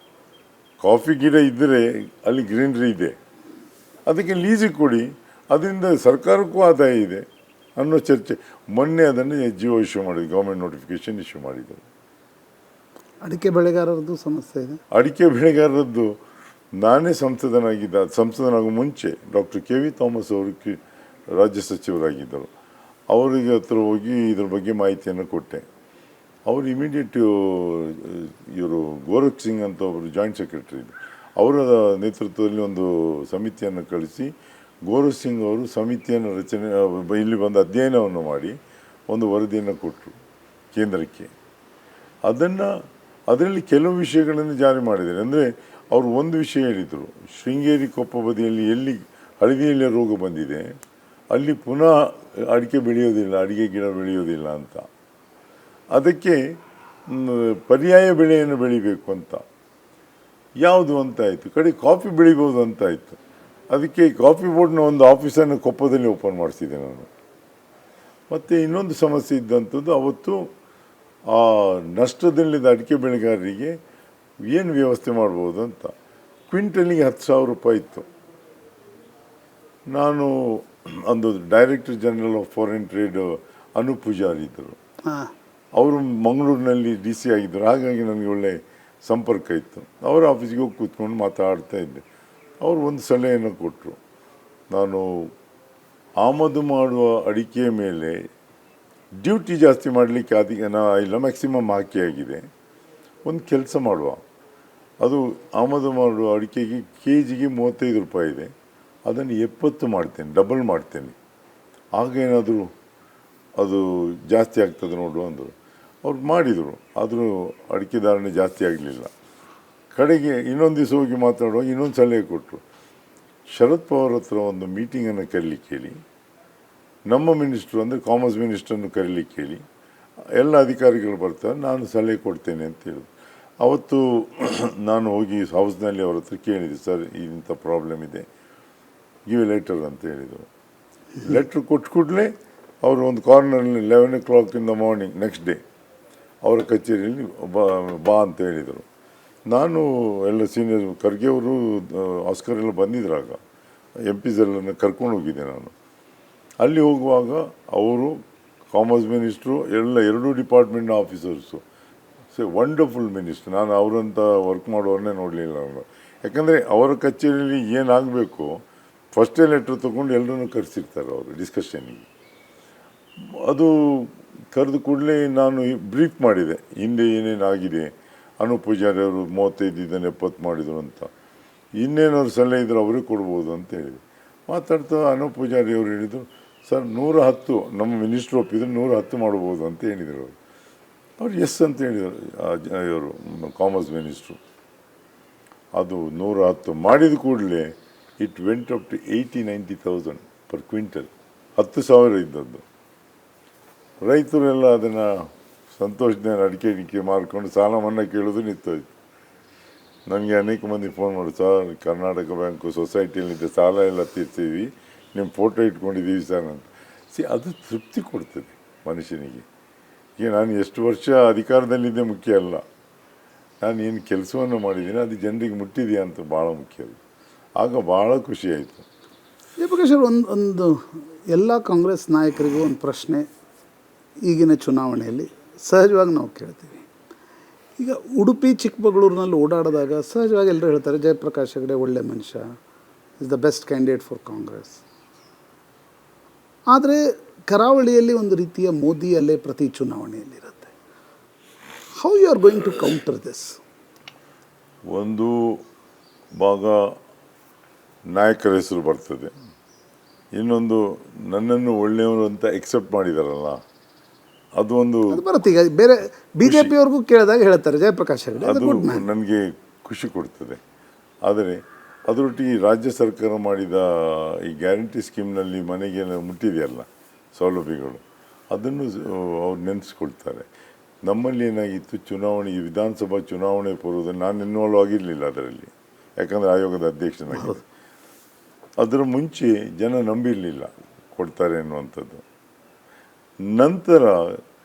ಕಾಫಿ ಗಿಡ ಇದ್ದರೆ ಅಲ್ಲಿ ಗ್ರೀನ್ರಿ ಇದೆ, ಅದಕ್ಕೆ ಲೀಸಿಗೆ ಕೊಡಿ, ಅದರಿಂದ ಸರ್ಕಾರಕ್ಕೂ ಆದಾಯ ಇದೆ ಅನ್ನೋ ಚರ್ಚೆ. ಮೊನ್ನೆ ಅದನ್ನು ಜಿಯೋ ಇಶ್ಯೂ ಮಾಡಿದ್ರು, ಗೌರ್ಮೆಂಟ್ ನೋಟಿಫಿಕೇಶನ್ ಇಶ್ಯೂ ಮಾಡಿದರು. ಅಡಿಕೆ ಬೆಳೆಗಾರರದ್ದು ಸಮಸ್ಯೆ ಇದೆ. ಅಡಿಕೆ ಬೆಳೆಗಾರರದ್ದು ನಾನೇ ಸಂಸದನಾಗುವ ಮುಂಚೆ ಡಾಕ್ಟರ್ KV ಥಾಮಸ್ ಅವರು ರಾಜ್ಯ ಸಚಿವರಾಗಿದ್ದರು. ಅವರಿಗೆ ಹತ್ರ ಹೋಗಿ ಇದ್ರ ಬಗ್ಗೆ ಮಾಹಿತಿಯನ್ನು ಕೊಟ್ಟೆ. ಅವರು ಇಮಿಡಿಯೇಟ್ ಇವರು ಗೋರಖ್ ಸಿಂಗ್ ಅಂತ ಒಬ್ಬರು ಜಾಯಿಂಟ್ ಸೆಕ್ರೆಟರಿ ಇದ್ದರು, ಅವರ ನೇತೃತ್ವದಲ್ಲಿ ಒಂದು ಸಮಿತಿಯನ್ನು ಕಳಿಸಿ ಗೋರಖ್ ಸಿಂಗ್ ಅವರು ಸಮಿತಿಯನ್ನು ರಚನೆ ಇಲ್ಲಿ ಬಂದು ಅಧ್ಯಯನವನ್ನು ಮಾಡಿ ಒಂದು ವರದಿಯನ್ನು ಕೊಟ್ಟರು ಕೇಂದ್ರಕ್ಕೆ. ಅದರಲ್ಲಿ ಕೆಲವು ವಿಷಯಗಳನ್ನು ಜಾರಿ ಮಾಡಿದ್ದಾರೆ. ಅಂದರೆ ಅವರು ಒಂದು ವಿಷಯ ಹೇಳಿದರು, ಶೃಂಗೇರಿ ಕೊಪ್ಪ ಬದಿಯಲ್ಲಿ ಎಲ್ಲಿ ಹಳದಿಯಲ್ಲಿ ರೋಗ ಬಂದಿದೆ ಅಲ್ಲಿ ಪುನಃ ಅಡಿಕೆ ಬೆಳೆಯೋದಿಲ್ಲ, ಅಡಿಕೆ ಗಿಡ ಬೆಳೆಯೋದಿಲ್ಲ ಅಂತ. ಅದಕ್ಕೆ ಪರ್ಯಾಯ ಬೆಳೆಯನ್ನು ಬೆಳಿಬೇಕು ಅಂತ. ಯಾವುದು ಅಂತ ಆಯಿತು, ಕಡೆ ಕಾಫಿ ಬೆಳಿಬೋದು ಅಂತ ಆಯಿತು. ಅದಕ್ಕೆ ಕಾಫಿ ಬೋರ್ಡ್ನ ಒಂದು ಆಫೀಸನ್ನು ಕೊಪ್ಪದಲ್ಲಿ ಓಪನ್ ಮಾಡಿಸಿದೆ ನಾನು. ಮತ್ತು ಇನ್ನೊಂದು ಸಮಸ್ಯೆ ಇದ್ದಂಥದ್ದು, ಅವತ್ತು ಆ ನಷ್ಟದಲ್ಲಿದ್ದ ಅಡಿಕೆ ಬೆಳೆಗಾರರಿಗೆ ಏನು ವ್ಯವಸ್ಥೆ ಮಾಡ್ಬೋದು ಅಂತ. ಕ್ವಿಂಟಲಿಗೆ 10,000 ರೂಪಾಯಿ ಇತ್ತು. ನಾನು ಒಂದು director general of foreign trade Anoop Pujari ಇದ್ದರು, ಅವರು ಮಂಗಳೂರಿನಲ್ಲಿ DC ಆಗಿದ್ದರು. ಹಾಗಾಗಿ ನನಗೆ ಒಳ್ಳೆ ಸಂಪರ್ಕ ಇತ್ತು. ಅವರ ಆಫೀಸಿಗೆ ಹೋಗಿ ಕೂತ್ಕೊಂಡು ಮಾತಾಡ್ತಾ ಇದ್ದೆ. ಅವರು ಒಂದು ಸಲಹೆಯನ್ನು ಕೊಟ್ಟರು, ನಾನು ಆಮದು ಮಾಡುವ ಅಡಿಕೆ ಮೇಲೆ ಡ್ಯೂಟಿ ಜಾಸ್ತಿ ಮಾಡಲಿಕ್ಕೆ ಅದಕ್ಕೆ ಇಲ್ಲ ಮ್ಯಾಕ್ಸಿಮಮ್ ಹಾಕಿ ಆಗಿದೆ. ಒಂದು ಕೆಲಸ ಮಾಡುವ, ಅದು ಆಮದು ಮಾಡುವ ಅಡಿಕೆಗೆ ಕೆ ಜಿಗೆ 35 ರೂಪಾಯಿ ಇದೆ, ಅದನ್ನು 70 ಮಾಡ್ತೇನೆ, ಡಬಲ್ ಮಾಡ್ತೇನೆ, ಆಗೇನಾದರೂ ಅದು ಜಾಸ್ತಿ ಆಗ್ತದೆ ನೋಡು ಅಂದರು. ಅವ್ರು ಮಾಡಿದರು, ಆದರೂ ಅಡಿಕೆ ಧಾರಣೆ ಜಾಸ್ತಿ ಆಗಲಿಲ್ಲ. ಕಡೆಗೆ ಇನ್ನೊಂದು ದಿವಸ ಹೋಗಿ ಮಾತಾಡುವಾಗ ಇನ್ನೊಂದು ಸಲಹೆ ಕೊಟ್ಟರು. ಶರದ್ ಪವಾರ್ ಹತ್ರ ಒಂದು ಮೀಟಿಂಗನ್ನು ಕರೀಲಿಕ್ಕೆ ಹೇಳಿ, ನಮ್ಮ ಮಿನಿಸ್ಟ್ರು ಅಂದರೆ ಕಾಮರ್ಸ್ ಮಿನಿಸ್ಟ್ರನ್ನು ಕರೀಲಿಕ್ಕೆ ಹೇಳಿ, ಎಲ್ಲ ಅಧಿಕಾರಿಗಳು ಬರ್ತಾರೆ, ನಾನು ಸಲಹೆ ಕೊಡ್ತೇನೆ ಅಂತ ಹೇಳಿದ್ರು. ಅವತ್ತು ನಾನು ಹೋಗಿ ಹೌಸ್ನಲ್ಲಿ ಅವ್ರ ಹತ್ರ ಕೇಳಿದೆ, ಸರ್ ಇಂಥ ಪ್ರಾಬ್ಲಮ್ ಇದೆ, ಗಿವ್ ಎ ಲೆಟರ್ ಅಂತ ಹೇಳಿದರು. ಲೆಟ್ರ್ ಕೊಟ್ಟು ಕೂಡಲೇ ಅವರು ಒಂದು ಕಾರ್ನರಲ್ಲಿ 11 o'clock in the morning next day ಅವರ ಕಚೇರಿಯಲ್ಲಿ ಬಾ ಅಂತ ಹೇಳಿದರು. ನಾನು ಎಲ್ಲ ಸೀನಿಯರ್ ಖರ್ಗೆ ಅವರು ಆಸ್ಕರ್ ಎಲ್ಲ ಬಂದಿದ್ರಾಗ MPs ಎಲ್ಲನ್ನು ಕರ್ಕೊಂಡು ಹೋಗಿದ್ದೆ ನಾನು. ಅಲ್ಲಿ ಹೋಗುವಾಗ ಅವರು ಕಾಮರ್ಸ್ ಮಿನಿಸ್ಟ್ರು ಎಲ್ಲ 2 ಡಿಪಾರ್ಟ್ಮೆಂಟ್ನ ಆಫೀಸರ್ಸು, ವಂಡರ್ಫುಲ್ ಮಿನಿಸ್ಟ್ರು. ನಾನು ಅವರಂತ ವರ್ಕ್ ಮಾಡೋರನ್ನೇ ನೋಡಲಿಲ್ಲ ನಾನು. ಯಾಕಂದರೆ ಅವರ ಕಚೇರಿಯಲ್ಲಿ ಏನಾಗಬೇಕು ಫಸ್ಟೇ ಲೆಟ್ರ್ ತೊಗೊಂಡು ಎಲ್ಲರನ್ನೂ ಕರೆಸಿರ್ತಾರೆ ಅವರು ಡಿಸ್ಕಷನ್ನಿಗೆ. ಅದು ಕರೆದು ಕೂಡಲೇ ನಾನು ಬ್ರೀಫ್ ಮಾಡಿದೆ, ಹಿಂದೆ ಏನೇನಾಗಿದೆ, ಅನೂಪ್ ಪೂಜಾರಿ ಅವರು 35 ಇದನ್ನು 70 ಮಾಡಿದರು ಅಂತ, ಇನ್ನೇನಾದ್ರು ಸಲಹೆ ಇದ್ದರೆ ಅವರಿಗೆ ಕೊಡ್ಬೋದು ಅಂತ ಹೇಳಿದೆ. ಮಾತಾಡ್ತಾ ಅನೂಪ್ ಪೂಜಾರಿ ಅವರು ಹೇಳಿದರು, ಸರ್ 110 ನಮ್ಮ ಮಿನಿಸ್ಟ್ರು ಒಪ್ಪಿದ್ರು 110 ಮಾಡ್ಬೋದು ಅಂತ ಹೇಳಿದರು. ಅವ್ರು ಎಸ್ ಅಂತ ಹೇಳಿದರು ಇವರು ಕಾಮರ್ಸ್ ಮಿನಿಸ್ಟ್ರು. ಅದು 110 ಮಾಡಿದ ಕೂಡಲೇ it went up to 80-90,000 per quintal, 10,000 ಇದ್ದದ್ದು. ರೈತರೆಲ್ಲ ಅದನ್ನು ಸಂತೋಷದಿಂದ ಅಡಿಕೆ ಮಾರ್ಕೊಂಡು ಸಾಲ ಮನ್ನಾ ಕೇಳೋದು ನಿಂತೋಯ್ತು. ನನಗೆ ಅನೇಕ ಮಂದಿ ಫೋನ್ ಮಾಡಿ, ಸರ್ ಕರ್ನಾಟಕ ಬ್ಯಾಂಕು ಸೊಸೈಟಿಯಲ್ಲಿದ್ದ ಸಾಲ ಎಲ್ಲ ತೀರ್ಸಿದ್ವಿ, ನಿಮ್ಮ ಫೋಟೋ ಇಟ್ಕೊಂಡಿದ್ದೀವಿ ಸರ್ ಅಂತ. ಅದು ತೃಪ್ತಿ ಕೊಡ್ತದೆ ಮನುಷ್ಯನಿಗೆ. ಈಗ ನಾನು ಎಷ್ಟು ವರ್ಷ ಅಧಿಕಾರದಲ್ಲಿದ್ದೇ ಮುಖ್ಯ ಅಲ್ಲ, ನಾನು ಏನು ಕೆಲಸವನ್ನು ಮಾಡಿದ್ದೀನಿ ಅದು ಜನರಿಗೆ ಮುಟ್ಟಿದೆಯಾ ಅಂತ ಭಾಳ ಮುಖ್ಯ. ಅದು ಆಗ ಭಾಳ ಖುಷಿಯಾಯಿತು. ಜಯಪ್ರಕಾಶ್ ಒಂದು ಎಲ್ಲ ಕಾಂಗ್ರೆಸ್ ನಾಯಕರಿಗೂ ಒಂದು ಪ್ರಶ್ನೆ ಈಗಿನ ಚುನಾವಣೆಯಲ್ಲಿ ಸಹಜವಾಗಿ ನಾವು ಕೇಳ್ತೀವಿ. ಈಗ ಉಡುಪಿ ಚಿಕ್ಕಮಗಳೂರಿನಲ್ಲಿ ಓಡಾಡಿದಾಗ ಸಹಜವಾಗಿ ಎಲ್ಲರೂ ಹೇಳ್ತಾರೆ ಜಯಪ್ರಕಾಶ್ ಹೆಗಡೆ ಒಳ್ಳೆ ಮನುಷ್ಯ, is the best candidate for Congress. ಆದರೆ ಕರಾವಳಿಯಲ್ಲಿ ಒಂದು ರೀತಿಯ ಮೋದಿ ಅಲ್ಲೇ ಪ್ರತಿ ಚುನಾವಣೆಯಲ್ಲಿರುತ್ತೆ. How you are going to counter this? ಒಂದು ಭಾಗ ನಾಯಕರ ಹೆಸರು ಬರ್ತದೆ, ಇನ್ನೊಂದು ನನ್ನನ್ನು ಒಳ್ಳೆಯವರು ಅಂತ ಎಕ್ಸೆಪ್ಟ್ ಮಾಡಿದಾರಲ್ಲ, ಅದು ಒಂದು ಬರುತ್ತೆ. ಈಗ ಬೇರೆ BJP ಅವ್ರಿಗೂ ಕೇಳಿದಾಗ ಹೇಳ್ತಾರೆ ಜಯಪ್ರಕಾಶ್ ಹೆಗಡೆ, ಅದು ನನಗೆ ಖುಷಿ ಕೊಡ್ತದೆ. ಆದರೆ ಅದರೊಟ್ಟಿಗೆ ರಾಜ್ಯ ಸರ್ಕಾರ ಮಾಡಿದ ಈ ಗ್ಯಾರಂಟಿ ಸ್ಕೀಮ್ನಲ್ಲಿ ಮನೆಗೆ ಮುಟ್ಟಿದೆಯಲ್ಲ ಸೌಲಭ್ಯಗಳು, ಅದನ್ನು ಅವ್ರು ನೆನೆಸ್ಕೊಳ್ತಾರೆ. ನಮ್ಮಲ್ಲಿ ಏನಾಗಿತ್ತು, ಚುನಾವಣೆ ವಿಧಾನಸಭಾ ಚುನಾವಣೆ ಪೂರ್ವದಲ್ಲಿ ನಾನು ಇನ್ವಾಲ್ವ್ ಆಗಿರಲಿಲ್ಲ ಅದರಲ್ಲಿ, ಯಾಕಂದರೆ ಆಯೋಗದ ಅಧ್ಯಕ್ಷನಾಗಿದೆ. ಅದರ ಮುಂಚೆ ಜನ ನಂಬಿರಲಿಲ್ಲ ಕೊಡ್ತಾರೆ ಅನ್ನುವಂಥದ್ದು. ನಂತರ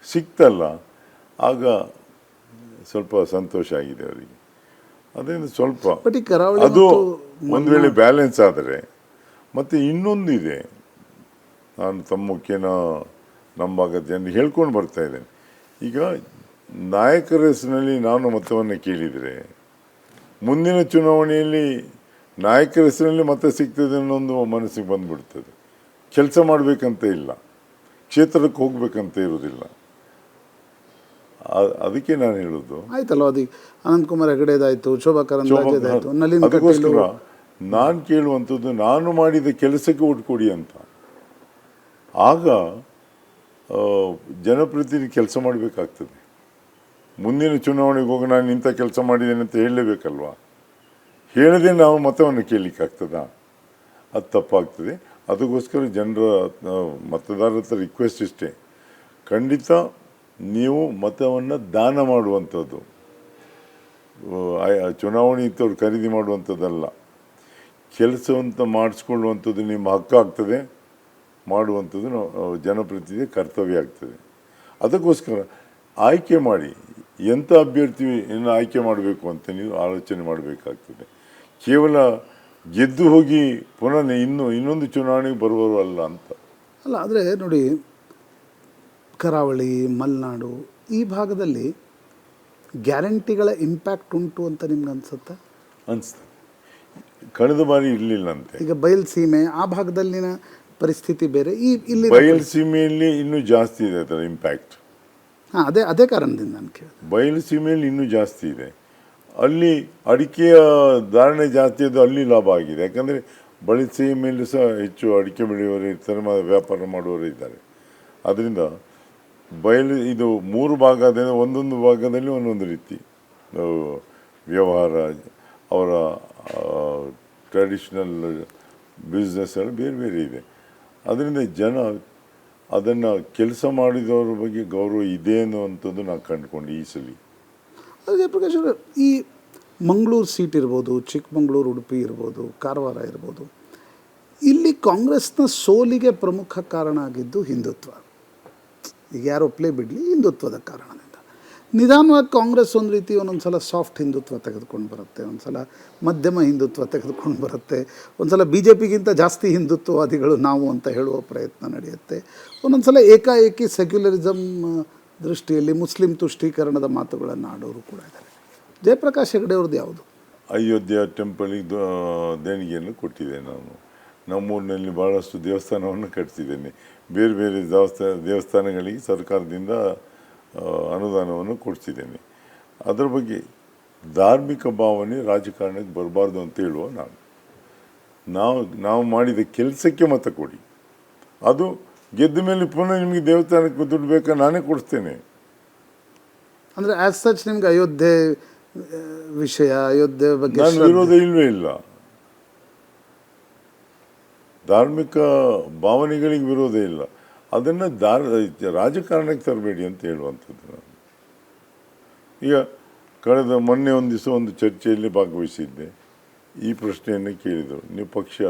ಸಿಕ್ತಲ್ಲ, ಆಗ ಸ್ವಲ್ಪ ಸಂತೋಷ ಆಗಿದೆ ಅವರಿಗೆ. ಅದರಿಂದ ಸ್ವಲ್ಪ ಅದು ಒಂದು ವೇಳೆ ಬ್ಯಾಲೆನ್ಸ್ ಆದರೆ. ಮತ್ತು ಇನ್ನೊಂದಿದೆ, ನಾನು ತಮ್ಮ ಮುಖ್ಯನ ನಮ್ಮ ಭಾಗದ ಜನರಿಗೆ ಹೇಳ್ಕೊಂಡು ಬರ್ತಾ ಇದ್ದೇನೆ. ಈಗ ನಾಯಕರ ಹೆಸರಿನಲ್ಲಿ ನಾನು ಮತವನ್ನು ಕೇಳಿದರೆ ಮುಂದಿನ ಚುನಾವಣೆಯಲ್ಲಿ ನಾಯಕರ ಹೆಸರಿನಲ್ಲಿ ಮತ ಸಿಗ್ತದೆ ಅನ್ನೊಂದು ಮನಸ್ಸಿಗೆ ಬಂದುಬಿಡ್ತದೆ. ಕೆಲಸ ಮಾಡಬೇಕಂತ ಇಲ್ಲ, ಕ್ಷೇತ್ರಕ್ಕೆ ಹೋಗ್ಬೇಕಂತ ಇರೋದಿಲ್ಲ. ಅದಕ್ಕೆ ನಾನು ಹೇಳೋದು, ಆಯ್ತಲ್ವ, ಅದು ಅನಂತಕುಮಾರ್ ಹೆಗಡೆದಾಯಿತು, ಶೋಭಾ ಕರಂದ್ಲಾಜೆದಾಯಿತು, ಅದಕ್ಕೋಸ್ಕರ ನಾನು ಕೇಳುವಂಥದ್ದು ನಾನು ಮಾಡಿದ ಕೆಲಸಕ್ಕೆ ಓಟ್ ಕೊಡಿ ಅಂತ. ಆಗ ಜನಪ್ರತಿನಿಧಿ ಕೆಲಸ ಮಾಡಬೇಕಾಗ್ತದೆ. ಮುಂದಿನ ಚುನಾವಣೆಗೆ ಹೋಗಿ ನಾನು ಇಂಥ ಕೆಲಸ ಮಾಡಿದ್ದೇನೆ ಅಂತ ಹೇಳಲೇಬೇಕಲ್ವ. ಹೇಳದೆ ನಾವು ಮತವನ್ನು ಕೇಳಲಿಕ್ಕಾಗ್ತದಾ? ಅದು ತಪ್ಪಾಗ್ತದೆ. ಅದಕ್ಕೋಸ್ಕರ ಜನರ ಮತದಾರರ ಹತ್ರ ರಿಕ್ವೆಸ್ಟ್ ಇಷ್ಟೇ, ಖಂಡಿತ ನೀವು ಮತವನ್ನು ದಾನ ಮಾಡುವಂಥದ್ದು, ಚುನಾವಣೆ ಇತ್ತವ್ರು ಖರೀದಿ ಮಾಡುವಂಥದ್ದಲ್ಲ. ಕೆಲಸವಂತ ಮಾಡಿಸ್ಕೊಳ್ಳುವಂಥದ್ದು ನಿಮ್ಮ ಹಕ್ಕಾಗ್ತದೆ, ಮಾಡುವಂಥದ್ದು ಜನಪ್ರತಿನಿಧಿ ಕರ್ತವ್ಯ ಆಗ್ತದೆ. ಅದಕ್ಕೋಸ್ಕರ ಆಯ್ಕೆ ಮಾಡಿ, ಎಂಥ ಅಭ್ಯರ್ಥಿಯನ್ನು ಆಯ್ಕೆ ಮಾಡಬೇಕು ಅಂತ ನೀವು ಆಲೋಚನೆ ಮಾಡಬೇಕಾಗ್ತದೆ. ಕೇವಲ ಗೆದ್ದು ಹೋಗಿ ಪುನಃ ಇನ್ನೊಂದು ಚುನಾವಣೆಗೆ ಬರುವರು ಅಲ್ಲ ಅಂತ ಅಲ್ಲ. ಆದರೆ ನೋಡಿ, ಕರಾವಳಿ, ಮಲೆನಾಡು ಈ ಭಾಗದಲ್ಲಿ ಗ್ಯಾರಂಟಿಗಳ ಇಂಪ್ಯಾಕ್ಟ್ ಉಂಟು ಅಂತ ನಿಮ್ಗೆ ಅನಿಸುತ್ತಾ? ಅನಿಸ್ತದೆ. ಕಳೆದ ಬಾರಿ ಇರಲಿಲ್ಲ ಅಂತೆ. ಈಗ ಬಯಲು ಸೀಮೆ ಆ ಭಾಗದಲ್ಲಿನ ಪರಿಸ್ಥಿತಿ ಬೇರೆ. ಇಲ್ಲಿ ಬಯಲುಸೀಮೆಯಲ್ಲಿ ಇನ್ನೂ ಜಾಸ್ತಿ ಇದೆ ಅದರ ಇಂಪ್ಯಾಕ್ಟ್. ಹಾಂ, ಅದೇ ಕಾರಣದಿಂದ ನಾನು ಕೇಳಿದೆ. ಬಯಲುಸೀಮೆಯಲ್ಲಿ ಇನ್ನೂ ಜಾಸ್ತಿ ಇದೆ. ಅಲ್ಲಿ ಅಡಿಕೆಯ ಧಾರಣೆ ಜಾಸ್ತಿ ಅದು ಅಲ್ಲಿ ಲಾಭ ಆಗಿದೆ. ಯಾಕಂದರೆ ಬಯಲುಸೀಮೆಯಲ್ಲೂ ಸಹ ಹೆಚ್ಚು ಅಡಿಕೆ ಬೆಳೆಯುವವರು ಇರ್ತಾರೆ, ವ್ಯಾಪಾರ ಮಾಡುವವರು ಇದ್ದಾರೆ. ಅದರಿಂದ ಇದು 3 ಭಾಗ ಅದೇ, ಒಂದೊಂದು ಭಾಗದಲ್ಲಿ ಒಂದೊಂದು ರೀತಿ ವ್ಯವಹಾರ, ಅವರ ಟ್ರೆಡಿಷ್ನಲ್ ಬಿಸ್ನೆಸ್ಗಳು ಬೇರೆ ಬೇರೆ ಇದೆ. ಅದರಿಂದ ಜನ ಅದನ್ನು ಕೆಲಸ ಮಾಡಿದವ್ರ ಬಗ್ಗೆ ಗೌರವ ಇದೆ ಅನ್ನುವಂಥದ್ದು ನಾನು ಕಂಡುಕೊಂಡು ಈ ಸಲ. ಜಯಪ್ರಕಾಶ್ ಅವರೇ, ಈ ಮಂಗಳೂರು ಸೀಟ್ ಇರ್ಬೋದು, ಚಿಕ್ಕಮಗಳೂರು, ಉಡುಪಿ ಇರ್ಬೋದು, ಕಾರವಾರ ಇರ್ಬೋದು, ಇಲ್ಲಿ ಕಾಂಗ್ರೆಸ್ನ ಸೋಲಿಗೆ ಪ್ರಮುಖ ಕಾರಣ ಆಗಿದ್ದು ಹಿಂದುತ್ವ. ಈಗ ಯಾರು ಒಪ್ಪಲೇ ಬಿಡಲಿ, ಹಿಂದುತ್ವದ ಕಾರಣದಿಂದ ನಿಧಾನವಾಗಿ ಕಾಂಗ್ರೆಸ್ ಒಂದು ರೀತಿ ಒಂದೊಂದು ಸಲ ಸಾಫ್ಟ್ ಹಿಂದುತ್ವ ತೆಗೆದುಕೊಂಡು ಬರುತ್ತೆ, ಒಂದು ಸಲ ಮಧ್ಯಮ ಹಿಂದುತ್ವ ತೆಗೆದುಕೊಂಡು ಬರುತ್ತೆ, ಒಂದು ಸಲ ಬಿ ಜೆ ಪಿಗಿಂತ ಜಾಸ್ತಿ ಹಿಂದುತ್ವವಾದಿಗಳು ನಾವು ಅಂತ ಹೇಳುವ ಪ್ರಯತ್ನ ನಡೆಯುತ್ತೆ. ಒಂದೊಂದು ಸಲ ಏಕಾಏಕಿ ಸೆಕ್ಯುಲರಿಸಮ್ ದೃಷ್ಟಿಯಲ್ಲಿ ಮುಸ್ಲಿಂ ತುಷ್ಟೀಕರಣದ ಮಾತುಗಳನ್ನು ಆಡೋರು ಕೂಡ ಇದ್ದಾರೆ. ಜಯಪ್ರಕಾಶ್ ಹೆಗಡೆ ಅವ್ರದ್ದು ಯಾವುದು? ಅಯೋಧ್ಯ ಟೆಂಪಲಿಗೆ ದೇಣಿಗೆಯನ್ನು ಕೊಟ್ಟಿದ್ದೆ ನಾನು. ನಮ್ಮೂರಿನಲ್ಲಿ ಭಾಳಷ್ಟು ದೇವಸ್ಥಾನವನ್ನು ಕಟ್ಟಿಸಿದ್ದೇನೆ. ಬೇರೆ ಬೇರೆ ದೇವಸ್ಥಾನಗಳಿಗೆ ಸರ್ಕಾರದಿಂದ ಅನುದಾನವನ್ನು ಕೊಡಿಸಿದ್ದೇನೆ. ಅದರ ಬಗ್ಗೆ ಧಾರ್ಮಿಕ ಭಾವನೆ ರಾಜಕಾರಣಕ್ಕೆ ಬರಬಾರ್ದು ಅಂತ ಹೇಳುವ ನಾವು ಮಾಡಿದ ಕೆಲಸಕ್ಕೆ ಮತ ಕೊಡಿ. ಅದು ಗೆದ್ದ ಮೇಲೆ ಪುನಃ ನಿಮಗೆ ದೇವಸ್ಥಾನಕ್ಕೆ ದುಡ್ಡು ಬೇಕಾ, ನಾನೇ ಕೊಡಿಸ್ತೇನೆ. ಅಂದರೆ ಆ್ಯಸ್ ಸಚ್ ನಿಮ್ಗೆ ಅಯೋಧ್ಯೆ ವಿಷಯ, ಅಯೋಧ್ಯೆ ಬಗ್ಗೆ ನಾನು ವಿರೋಧ ಇಲ್ಲವೇ ಇಲ್ಲ. ಧಾರ್ಮಿಕ ಭಾವನೆಗಳಿಗೆ ವಿರೋಧ ಇಲ್ಲ. ಅದನ್ನು ರಾಜಕಾರಣಕ್ಕೆ ತರಬೇಡಿ ಅಂತ ಹೇಳುವಂಥದ್ದು ನಾನು. ಈಗ ಮೊನ್ನೆ ಒಂದು ದಿವಸ ಒಂದು ಚರ್ಚೆಯಲ್ಲಿ ಭಾಗವಹಿಸಿದ್ದೆ. ಈ ಪ್ರಶ್ನೆಯನ್ನು ಕೇಳಿದರು, ನೀವು ಪಕ್ಷ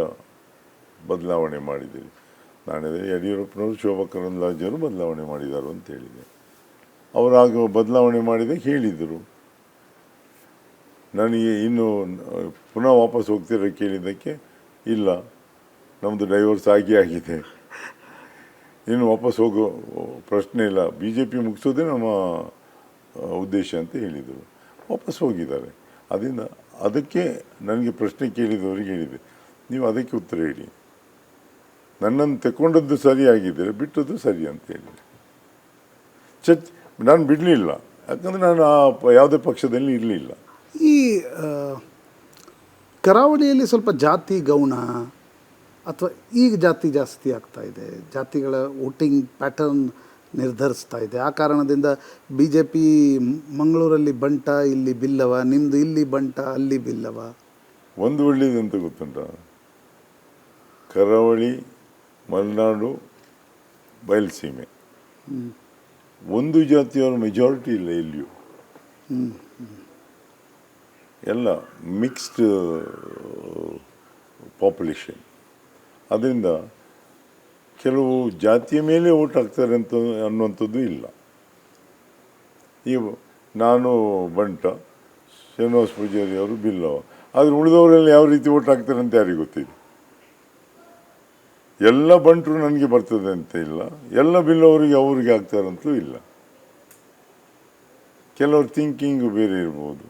ಬದಲಾವಣೆ ಮಾಡಿದ್ದೀರಿ. ನಾನಿದೆ ಯಡಿಯೂರಪ್ಪನವರು, ಶೋಭಾ ಕರಂದ್ಲಾಜೆಯವರು ಬದಲಾವಣೆ ಮಾಡಿದ್ದಾರೆ ಅಂತ ಹೇಳಿದೆ. ಅವರಾಗ ಬದಲಾವಣೆ ಮಾಡಿದೆ ಹೇಳಿದರು. ನನಗೆ ಇನ್ನು ಪುನಃ ವಾಪಸ್ ಹೋಗ್ತಿರೋ ಕೇಳಿದ್ದಕ್ಕೆ, ಇಲ್ಲ ನಮ್ಮದು ಡೈವರ್ಸ್ ಆಗಿದೆ, ಇನ್ನು ವಾಪಸ್ ಹೋಗೋ ಪ್ರಶ್ನೆ ಇಲ್ಲ, ಬಿ ಜೆ ಪಿ ಮುಗಿಸೋದೇ ನಮ್ಮ ಉದ್ದೇಶ ಅಂತ ಹೇಳಿದರು. ವಾಪಸ್ ಹೋಗಿದ್ದಾರೆ. ಅದರಿಂದ ಅದಕ್ಕೆ ನನಗೆ ಪ್ರಶ್ನೆ ಕೇಳಿದವರಿಗೆ ಹೇಳಿದೆ, ನೀವು ಅದಕ್ಕೆ ಉತ್ತರ ಹೇಳಿ. ನನ್ನನ್ನು ತಗೊಂಡದ್ದು ಸರಿಯಾಗಿದ್ದರೆ ಬಿಟ್ಟದ್ದು ಸರಿ ಅಂತ ಹೇಳಿದೆ. ನಾನು ಬಿಡಲಿಲ್ಲ, ಯಾಕಂದರೆ ನಾನು ಯಾವುದೇ ಪಕ್ಷದಲ್ಲಿ ಇರಲಿಲ್ಲ. ಈ ಕರಾವಳಿಯಲ್ಲಿ ಸ್ವಲ್ಪ ಜಾತಿ ಗೌಣ ಅಥವಾ ಈಗ ಜಾತಿ ಜಾಸ್ತಿ ಆಗ್ತಾ ಇದೆ, ಜಾತಿಗಳ ವೋಟಿಂಗ್ ಪ್ಯಾಟರ್ನ್ ನಿರ್ಧರಿಸ್ತಾ ಇದೆ. ಆ ಕಾರಣದಿಂದ ಬಿ ಜೆ ಪಿ ಮಂಗಳೂರಲ್ಲಿ ಬಂಟ, ಇಲ್ಲಿ ಬಿಲ್ಲವ, ನಿಮ್ಮದು ಇಲ್ಲಿ ಬಂಟ, ಅಲ್ಲಿ ಬಿಲ್ಲವ. ಒಂದು ಒಳ್ಳೆಯದಂತ ಗೊತ್ತುಂಟ, ಕರಾವಳಿ, ಮಲೆನಾಡು, ಬಯಲುಸೀಮೆ ಒಂದು ಜಾತಿಯವರ ಮೆಜಾರಿಟಿ ಇಲ್ಲ ಎಲ್ಲಿಯೂ. ಎಲ್ಲ ಮಿಕ್ಸ್ಡ್ ಪಾಪ್ಯುಲೇಷನ್. ಅದರಿಂದ ಕೆಲವು ಜಾತಿಯ ಮೇಲೆ ಓಟ್ ಹಾಕ್ತಾರೆ ಅಂತ ಅನ್ನುವಂಥದ್ದು ಇಲ್ಲ. ಈಗ ನಾನು ಬಂಟ, ಶ್ರೀನಿವಾಸ ಪೂಜಾರಿ ಅವರು ಬಿಲ್ಲವ, ಆದರೆ ಉಳಿದವರೆಲ್ಲ ಯಾವ ರೀತಿ ಓಟ್ ಹಾಕ್ತಾರೆ ಅಂತ ಯಾರಿಗೆ ಗೊತ್ತಿದೆ. ಎಲ್ಲ ಬಂಟರು ನನಗೆ ಬರ್ತದೆ ಅಂತ ಇಲ್ಲ, ಎಲ್ಲ ಬಿಲ್ಲವರಿಗೆ ಅವ್ರಿಗೆ ಆಗ್ತಾರಂತೂ ಇಲ್ಲ. ಕೆಲವ್ರ ಥಿಂಕಿಂಗು ಬೇರೆ ಇರ್ಬೋದು.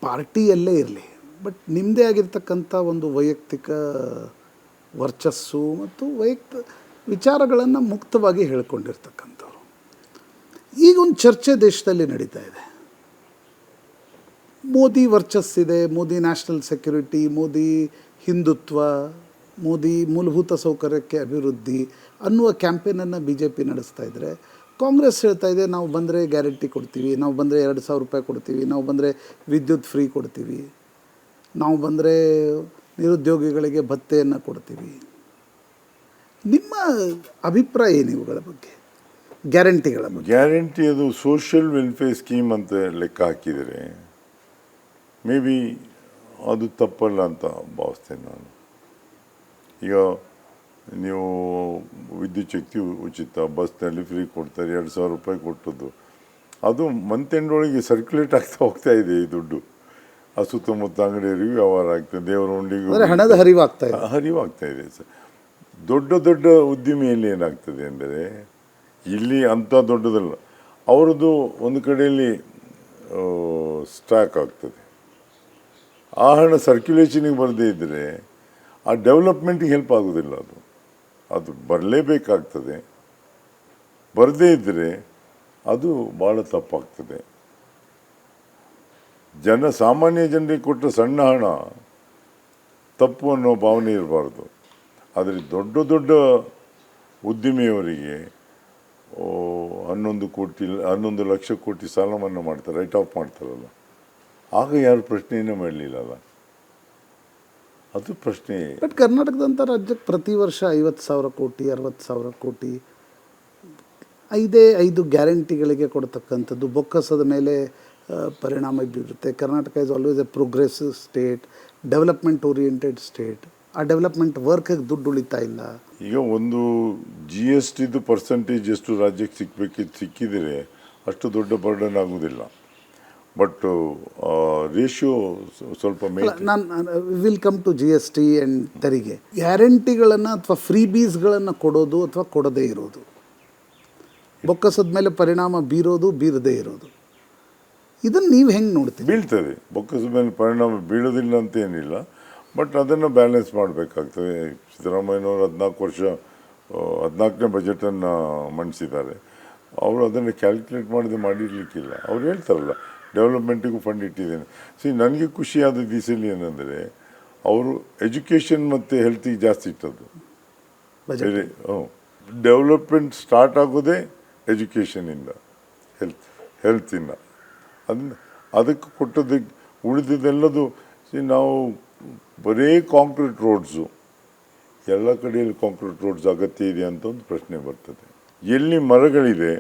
ಪಾರ್ಟಿಯಲ್ಲೇ ಇರಲಿ, ಬಟ್ ನಿಮ್ಮದೇ ಆಗಿರ್ತಕ್ಕಂಥ ಒಂದು ವೈಯಕ್ತಿಕ ವರ್ಚಸ್ಸು ಮತ್ತು ವಿಚಾರಗಳನ್ನು ಮುಕ್ತವಾಗಿ ಹೇಳ್ಕೊಂಡಿರ್ತಕ್ಕಂಥವ್ರು. ಈಗ ಒಂದು ಚರ್ಚೆ ದೇಶದಲ್ಲಿ ನಡೀತಾ ಇದೆ. ಮೋದಿ ವರ್ಚಸ್ಸಿದೆ, ಮೋದಿ ನ್ಯಾಷನಲ್ ಸೆಕ್ಯುರಿಟಿ, ಮೋದಿ ಹಿಂದುತ್ವ, ಮೋದಿ ಮೂಲಭೂತ ಸೌಕರ್ಯಕ್ಕೆ ಅಭಿವೃದ್ಧಿ ಅನ್ನುವ ಕ್ಯಾಂಪೇನನ್ನು ಬಿ ಜೆ ಪಿ ನಡೆಸ್ತಾ ಇದ್ದರೆ, ಕಾಂಗ್ರೆಸ್ ಹೇಳ್ತಾ ಇದೆ ನಾವು ಬಂದರೆ ಗ್ಯಾರಂಟಿ ಕೊಡ್ತೀವಿ, ನಾವು ಬಂದರೆ 2,000 ರೂಪಾಯಿ ಕೊಡ್ತೀವಿ, ನಾವು ಬಂದರೆ ವಿದ್ಯುತ್ ಫ್ರೀ ಕೊಡ್ತೀವಿ, ನಾವು ಬಂದರೆ ನಿರುದ್ಯೋಗಿಗಳಿಗೆ ಭತ್ಯೆಯನ್ನು ಕೊಡ್ತೀವಿ. ನಿಮ್ಮ ಅಭಿಪ್ರಾಯ ಏನು ಇವುಗಳ ಬಗ್ಗೆ, ಗ್ಯಾರಂಟಿಗಳ ಬಗ್ಗೆ? ಗ್ಯಾರಂಟಿ ಅದು ಸೋಷಿಯಲ್ ವೆಲ್ಫೇರ್ ಸ್ಕೀಮ್ ಅಂತ ಲೆಕ್ಕ ಹಾಕಿದರೆ ಮೇ ಬಿ ಅದು ತಪ್ಪಲ್ಲ ಅಂತ ಭಾವಿಸ್ತೇನೆ ನಾನು. ಈಗ ನೀವು ವಿದ್ಯುತ್ ಶಕ್ತಿ ಉಚಿತ, ಬಸ್ನಲ್ಲಿ ಫ್ರೀ ಕೊಡ್ತಾರೆ, 2,000 ರೂಪಾಯಿ ಕೊಟ್ಟದ್ದು, ಅದು ಮಂತ್ ಎಂಡ್ ಒಳಗೆ ಸರ್ಕ್ಯುಲೇಟ್ ಆಗ್ತಾ ಹೋಗ್ತಾ ಇದೆ ಈ ದುಡ್ಡು. ಆ ಸುತ್ತಮುತ್ತ ಅಂಗಡಿಯವರಿಗೂ ವ್ಯವಹಾರ ಆಗ್ತದೆ, ದೇವರ ಉಂಡಿಗೂ ಹಣದ ಹರಿವಾಗ್ತಾ ಇದೆ ಸರ್. ದೊಡ್ಡ ದೊಡ್ಡ ಉದ್ಯಮಿಯಲ್ಲಿ ಏನಾಗ್ತದೆ ಅಂದರೆ, ಇಲ್ಲಿ ಅಂಥ ದೊಡ್ಡದಲ್ಲ, ಅವರದ್ದು ಒಂದು ಕಡೆಯಲ್ಲಿ ಸ್ಟಾಕ್ ಆಗ್ತದೆ. ಆ ಹಣ ಸರ್ಕ್ಯುಲೇಷನಿಗೆ ಬರದೇ ಇದ್ದರೆ ಆ ಡೆವಲಪ್ಮೆಂಟಿಗೆ ಹೆಲ್ಪ್ ಆಗೋದಿಲ್ಲ. ಅದು ಬರಲೇಬೇಕಾಗ್ತದೆ. ಬರದೇ ಇದ್ದರೆ ಅದು ಭಾಳ ತಪ್ಪಾಗ್ತದೆ. ಸಾಮಾನ್ಯ ಜನರಿಗೆ ಕೊಟ್ಟ ಸಣ್ಣ ಹಣ ತಪ್ಪು ಅನ್ನೋ ಭಾವನೆ ಇರಬಾರ್ದು. ಆದರೆ ದೊಡ್ಡ ದೊಡ್ಡ ಉದ್ದಿಮೆಯವರಿಗೆ 11 ಲಕ್ಷ ಕೋಟಿ ಸಾಲ ಮನ್ನಾ ಮಾಡ್ತಾರೆ, ರೈಟ್ ಆಫ್ ಮಾಡ್ತಾರಲ್ಲ, ಆಗ ಯಾರು ಪ್ರಶ್ನೆಯೇ ಮಾಡಲಿಲ್ಲಲ್ಲ. ಅದು ಪ್ರಶ್ನೆ. ಬಟ್ ಕರ್ನಾಟಕದಂಥ ರಾಜ್ಯಕ್ಕೆ ಪ್ರತಿ ವರ್ಷ 50,000 ಕೋಟಿ 60,000 ಕೋಟಿ 5 ಗ್ಯಾರಂಟಿಗಳಿಗೆ ಕೊಡ್ತಕ್ಕಂಥದ್ದು ಬೊಕ್ಕಸದ ಮೇಲೆ ಪರಿಣಾಮ ಬೀರುತ್ತೆ. Karnataka is always A progressive state, development oriented state. ಆ ಡೆವಲಪ್ಮೆಂಟ್ ವರ್ಕಿಗೆ ದುಡ್ಡು ಉಳಿತಾ ಇಲ್ಲ. ಈಗ ಒಂದು GSTದು ಪರ್ಸೆಂಟೇಜ್ ಎಷ್ಟು ರಾಜ್ಯಕ್ಕೆ ಸಿಕ್ಕಿದರೆ ಅಷ್ಟು ದೊಡ್ಡ ಬರ್ಡನ್ ಆಗೋದಿಲ್ಲ. ಬಟ್ ರೇಷಿಯೋ ಸ್ವಲ್ಪ ನಾನು will come to GST and ತೆರಿಗೆ. ಗ್ಯಾರಂಟಿಗಳನ್ನು ಅಥವಾ ಫ್ರೀ ಬೀಸ್ಗಳನ್ನು ಕೊಡೋದು ಅಥವಾ ಕೊಡದೇ ಇರೋದು, ಬೊಕ್ಕಸದ ಮೇಲೆ ಪರಿಣಾಮ ಬೀರದೇ ಇರೋದು, ಇದನ್ನು ನೀವು ಹೆಂಗೆ ನೋಡ್ತೀವಿ? ಬೀಳ್ತದೆ. ಬೊಕ್ಕಸದ ಮೇಲೆ ಪರಿಣಾಮ ಬೀಳೋದಿಲ್ಲ ಅಂತ ಏನಿಲ್ಲ, ಬಟ್ ಅದನ್ನು ಬ್ಯಾಲೆನ್ಸ್ ಮಾಡಬೇಕಾಗ್ತದೆ. ಸಿದ್ದರಾಮಯ್ಯನವರು 14ನೇ ಬಜೆಟನ್ನು ಮಂಡಿಸಿದ್ದಾರೆ. ಅವರು ಅದನ್ನು ಕ್ಯಾಲ್ಕುಲೇಟ್ ಮಾಡಿರಲಿಕ್ಕಿಲ್ಲ. ಅವ್ರು ಹೇಳ್ತಾರಲ್ಲ ಡೆವಲಪ್ಮೆಂಟಿಗೂ ಫಂಡ್ ಇಟ್ಟಿದ್ದೇನೆ. ನನಗೆ ಖುಷಿಯಾದ ದಿಸೆಯಲ್ಲಿ ಏನಂದರೆ ಅವರು ಎಜುಕೇಷನ್ ಮತ್ತು ಹೆಲ್ತಿಗೆ ಜಾಸ್ತಿ ಇಟ್ಟದ್ದು. ಡೆವಲಪ್ಮೆಂಟ್ ಸ್ಟಾರ್ಟ್ ಆಗೋದೇ ಎಜುಕೇಷನಿಂದ, ಹೆಲ್ತಿಂದ. ಅದಕ್ಕೆ ಕೊಟ್ಟದಕ್ಕೆ ಉಳಿದಿದ್ದೆಲ್ಲದು ನಾವು ಬರೀ ಕಾಂಕ್ರೀಟ್ ರೋಡ್ಸು, ಎಲ್ಲ ಕಡೆಯಲ್ಲಿ ಕಾಂಕ್ರೀಟ್ ರೋಡ್ಸ್ ಅಗತ್ಯ ಇದೆ ಅಂತ ಒಂದು ಪ್ರಶ್ನೆ ಬರ್ತದೆ. ಎಲ್ಲಿ ಮರಗಳಿದೆ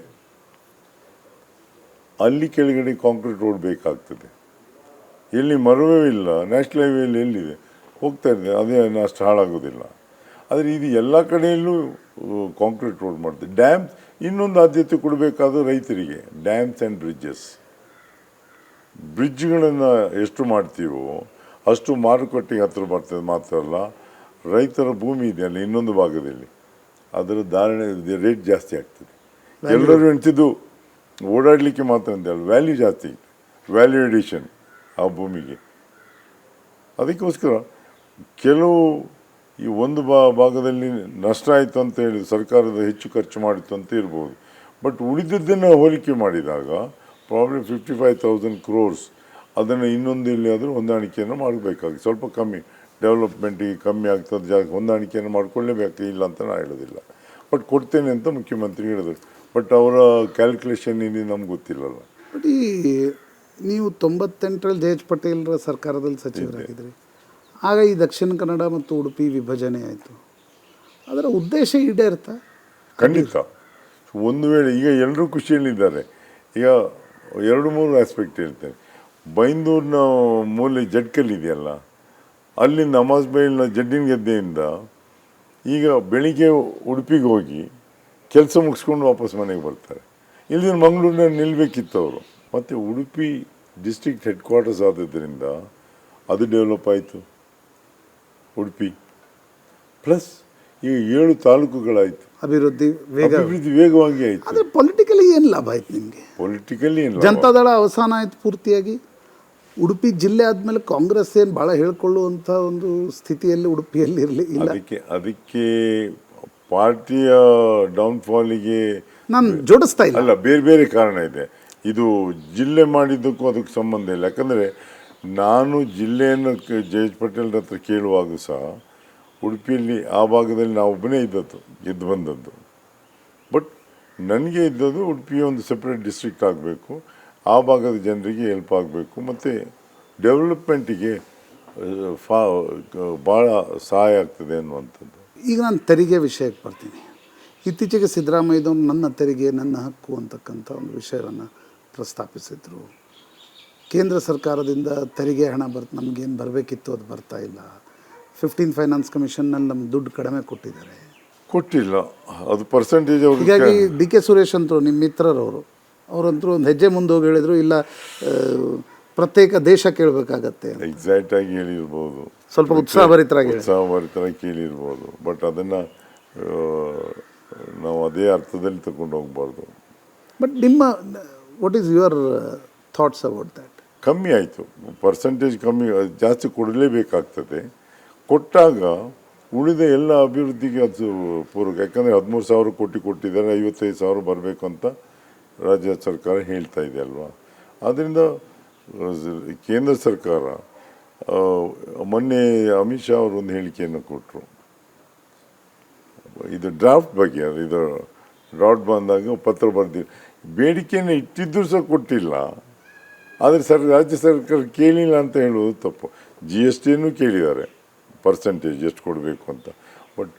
ಅಲ್ಲಿ ಕೆಳಗಡೆ ಕಾಂಕ್ರೀಟ್ ರೋಡ್ ಬೇಕಾಗ್ತದೆ. ಎಲ್ಲಿ ಮರವೇ ಇಲ್ಲ, ನ್ಯಾಷನಲ್ ಹೈವೇಲಿ ಎಲ್ಲಿದೆ ಹೋಗ್ತಾ ಇದೆ, ಅದೇ ಅಷ್ಟು ಹಾಳಾಗೋದಿಲ್ಲ. ಆದರೆ ಇದು ಎಲ್ಲ ಕಡೆಯಲ್ಲೂ ಕಾಂಕ್ರೀಟ್ ರೋಡ್ ಮಾಡ್ತದೆ. ಡ್ಯಾಮ್ಸ್ ಇನ್ನೊಂದು ಆದ್ಯತೆ ಕೊಡಬೇಕಾದ ರೈತರಿಗೆ, ಡ್ಯಾಮ್ಸ್ ಆ್ಯಂಡ್ ಬ್ರಿಡ್ಜ್ಗಳನ್ನು ಎಷ್ಟು ಮಾಡ್ತೀವೋ ಅಷ್ಟು ಮಾರುಕಟ್ಟೆಗೆ ಹತ್ತಿರ ಬರ್ತದೆ. ಮಾತ್ರ ಅಲ್ಲ, ರೈತರ ಭೂಮಿ ಇದೆಯಲ್ಲ ಇನ್ನೊಂದು ಭಾಗದಲ್ಲಿ ಅದರ ಧಾರಣೆ ರೇಟ್ ಜಾಸ್ತಿ ಆಗ್ತದೆ. ಎಲ್ಲರೂ ಎಣ್ತಿದ್ದು ಓಡಾಡಲಿಕ್ಕೆ ಮಾತ್ರ ಅಂತೇಳಿ ವ್ಯಾಲ್ಯೂ ಜಾಸ್ತಿ, ವ್ಯಾಲ್ಯೂ ಎಡಿಷನ್ ಆ ಭೂಮಿಗೆ. ಅದಕ್ಕೋಸ್ಕರ ಕೆಲವು ಈ ಒಂದು ಭಾಗದಲ್ಲಿ ನಷ್ಟ ಆಯಿತು ಅಂತ ಹೇಳಿ ಸರ್ಕಾರದ ಹೆಚ್ಚು ಖರ್ಚು ಮಾಡಿತ್ತು ಅಂತ ಇರ್ಬೋದು. ಬಟ್ ಉಳಿದದ್ದನ್ನು ಹೋಲಿಕೆ ಮಾಡಿದಾಗ ಪ್ರಾಬ್ಲಮ್ 55,000 crores ಅದನ್ನು ಇನ್ನೊಂದು ಎಲ್ಲಿಯಾದರೂ ಹೊಂದಾಣಿಕೆಯನ್ನು ಮಾಡಬೇಕಾಗಿ ಸ್ವಲ್ಪ ಕಮ್ಮಿ, ಡೆವಲಪ್ಮೆಂಟಿಗೆ ಕಮ್ಮಿ ಆಗ್ತದೆ, ಹೊಂದಾಣಿಕೆಯನ್ನು ಮಾಡಿಕೊಳ್ಳೇಬೇಕು, ಇಲ್ಲ ಅಂತ ನಾನು ಹೇಳೋದಿಲ್ಲ. ಬಟ್ ಕೊಡ್ತೇನೆ ಅಂತ ಮುಖ್ಯಮಂತ್ರಿ ಹೇಳಿದ್ರು. ಬಟ್ ಅವರ ಕ್ಯಾಲ್ಕುಲೇಷನ್ ಇಲ್ಲಿ ನಮ್ಗೆ ಗೊತ್ತಿಲ್ಲಲ್ಲ. ಬಟ್ ಈ ನೀವು 98ರಲ್ಲಿ ಜೆ ಎಚ್ ಪಟೇಲ್ರ ಸರ್ಕಾರದಲ್ಲಿ ಸಚಿವರಾಗಿದ್ರಿ. ಆಗ ಈ ದಕ್ಷಿಣ ಕನ್ನಡ ಮತ್ತು ಉಡುಪಿ ವಿಭಜನೆ ಆಯಿತು. ಅದರ ಉದ್ದೇಶ ಈಡೇರ್ತಾ? ಖಂಡಿತ. ಒಂದು ವೇಳೆ ಈಗ ಎಲ್ಲರೂ ಖುಷಿಯಲ್ಲಿದ್ದಾರೆ. ಈಗ 2-3 ಆಸ್ಪೆಕ್ಟ್ ಹೇಳ್ತೇನೆ. ಬೈಂದೂರಿನ ಮೂಲೆ ಜಡ್ಕಲ್ಲಿದೆಯಲ್ಲ, ಅಲ್ಲಿ ನಮಾಜ್ ಬೈಲ್ನ ಜಡ್ಡಿನ ಗೆದ್ದೆಯಿಂದ ಈಗ ಬೆಳಿಗ್ಗೆ ಉಡುಪಿಗೆ ಹೋಗಿ ಕೆಲಸ ಮುಗಿಸ್ಕೊಂಡು ವಾಪಸ್ ಮನೆಗೆ ಬರ್ತಾರೆ. ಇಲ್ಲಿನ ಮಂಗಳೂರಿನಲ್ಲಿ ನಿಲ್ಲಬೇಕಿತ್ತು ಅವರು. ಮತ್ತು ಉಡುಪಿ ಡಿಸ್ಟ್ರಿಕ್ಟ್ ಹೆಡ್ ಕ್ವಾರ್ಟರ್ಸ್ ಆದದ್ದರಿಂದ ಅದು ಡೆವಲಪ್ ಆಯಿತು ಉಡುಪಿ. ಪ್ಲಸ್ ಈಗ 7 ತಾಲೂಕುಗಳಾಯಿತು, ಅಭಿವೃದ್ಧಿ ವೇಗವಾಗಿ ಆಯಿತು. ಆದರೆ ಪೊಲಿಟಿಕಲಿ ಏನು ಲಾಭ ಆಯ್ತು ನಿಮಗೆ? ಪೊಲಿಟಿಕಲಿ ಏನು, ಜನತಾದಳ ಅವಸಾನ ಆಯಿತು ಪೂರ್ತಿಯಾಗಿ. ಉಡುಪಿ ಜಿಲ್ಲೆ ಆದಮೇಲೆ ಕಾಂಗ್ರೆಸ್ ಏನು ಭಾಳ ಹೇಳ್ಕೊಳ್ಳುವಂಥ ಒಂದು ಸ್ಥಿತಿಯಲ್ಲಿ ಉಡುಪಿಯಲ್ಲಿ ಇರಲಿಲ್ಲ. ಅದಕ್ಕೆ ಪಾರ್ಟಿಯ ಡೌನ್ಫಾಲಿಗೆ ನಾನು ಜೋಡಿಸ್ತಾ ಇಲ್ಲ, ಅಲ್ಲ, ಬೇರೆ ಬೇರೆ ಕಾರಣ ಇದೆ. ಇದು ಜಿಲ್ಲೆ ಮಾಡಿದ್ದಕ್ಕೂ ಅದಕ್ಕೆ ಸಂಬಂಧ ಇಲ್ಲ. ಯಾಕಂದರೆ ನಾನು ಜಿಲ್ಲೆಯನ್ನು ಜೆ ಎಚ್ ಪಟೇಲ್ ಹತ್ರ ಕೇಳುವಾಗ ಸಹ ಉಡುಪಿಯಲ್ಲಿ ಆ ಭಾಗದಲ್ಲಿ ನಾವು ಒಬ್ಬನೇ ಗೆದ್ದು ಬಂದದ್ದು. ಬಟ್ ನನಗೆ ಇದ್ದದ್ದು ಉಡುಪಿಯ ಒಂದು ಸೆಪ್ರೇಟ್ ಡಿಸ್ಟ್ರಿಕ್ಟ್ ಆಗಬೇಕು, ಆ ಭಾಗದ ಜನರಿಗೆ ಹೆಲ್ಪ್ ಆಗಬೇಕು, ಮತ್ತು ಡೆವಲಪ್ಮೆಂಟಿಗೆ ಭಾಳ ಸಹಾಯ ಆಗ್ತದೆ ಅನ್ನುವಂಥದ್ದು. ಈಗ ನಾನು ತೆರಿಗೆ ವಿಷಯಕ್ಕೆ ಬರ್ತೀನಿ. ಇತ್ತೀಚೆಗೆ ಸಿದ್ದರಾಮಯ್ಯದವರು ನನ್ನ ತೆರಿಗೆ ನನ್ನ ಹಕ್ಕು ಅಂತಕ್ಕಂಥ ಒಂದು ವಿಷಯವನ್ನು ಪ್ರಸ್ತಾಪಿಸಿದರು. ಕೇಂದ್ರ ಸರ್ಕಾರದಿಂದ ತೆರಿಗೆ ಹಣ ನಮಗೇನು ಬರಬೇಕಿತ್ತು ಅದು ಬರ್ತಾ ಇಲ್ಲ. 15 ಫೈನಾನ್ಸ್ ಕಮಿಷನ್ನಲ್ಲಿ ನಮ್ಮ ದುಡ್ಡು ಕಡಿಮೆ ಕೊಟ್ಟಿಲ್ಲ, ಅದು ಪರ್ಸೆಂಟೇಜ್. ಹೀಗಾಗಿ ಡಿ ಕೆ ಸುರೇಶ್ ಅಂತರು ನಿಮ್ಮ ಮಿತ್ರರವರು, ಅವರಂತರೂ ಒಂದು ಹೆಜ್ಜೆ ಮುಂದೆ ಹೋಗಿ ಹೇಳಿದರು, ಇಲ್ಲ ಪ್ರತ್ಯೇಕ ದೇಶ ಕೇಳಬೇಕಾಗತ್ತೆ. ಎಕ್ಸಾಕ್ಟಾಗಿ ಹೇಳಿರ್ಬೋದು, ಸ್ವಲ್ಪ ಉತ್ಸಾಹಭರಿತರಾಗಿ ಕೇಳಿರ್ಬೋದು. ಬಟ್ ಅದನ್ನು ನಾವು ಅದೇ ಅರ್ಥದಲ್ಲಿ ತಗೊಂಡು ಹೋಗ್ಬಾರ್ದು. ಬಟ್ ನಿಮ್ಮ what is your thoughts about that? ಕಮ್ಮಿ ಆಯಿತು, ಪರ್ಸೆಂಟೇಜ್ ಕಮ್ಮಿ, ಜಾಸ್ತಿ ಕೊಡಲೇಬೇಕಾಗ್ತದೆ. ಕೊಟ್ಟಾಗ ಉಳಿದ ಎಲ್ಲ ಅಭಿವೃದ್ಧಿಗೆ ಅದು ಪೂರಕ. ಯಾಕಂದರೆ 13,000 ಕೋಟಿ ಕೊಟ್ಟಿದ್ದಾರೆ, 55,000 ಬರಬೇಕು ಅಂತ ರಾಜ್ಯ ಸರ್ಕಾರ ಹೇಳ್ತಾ ಇದೆ ಅಲ್ವಾ. ಆದ್ದರಿಂದ ಕೇಂದ್ರ ಸರ್ಕಾರ ಮೊನ್ನೆ ಅಮಿತ್ ಶಾ ಅವರು ಒಂದು ಹೇಳಿಕೆಯನ್ನು ಕೊಟ್ಟರು, ಇದು ಡ್ರಾಫ್ಟ್ ಬಗ್ಗೆ. ಇದು ಡ್ರಾಫ್ಟ್ ಬಂದಾಗ ಪತ್ರ ಬರೆದಿಲ್ಲ, ಬೇಡಿಕೆಯನ್ನು ಇಟ್ಟಿದ್ದರೂ ಸಹ ಕೊಟ್ಟಿಲ್ಲ. ಆದರೆ ರಾಜ್ಯ ಸರ್ಕಾರ ಕೇಳಿಲ್ಲ ಅಂತ ಹೇಳೋದು ತಪ್ಪು. GSTಯನ್ನು ಕೇಳಿದ್ದಾರೆ, ಪರ್ಸೆಂಟೇಜ್ ಎಷ್ಟು ಕೊಡಬೇಕು ಅಂತ. ಬಟ್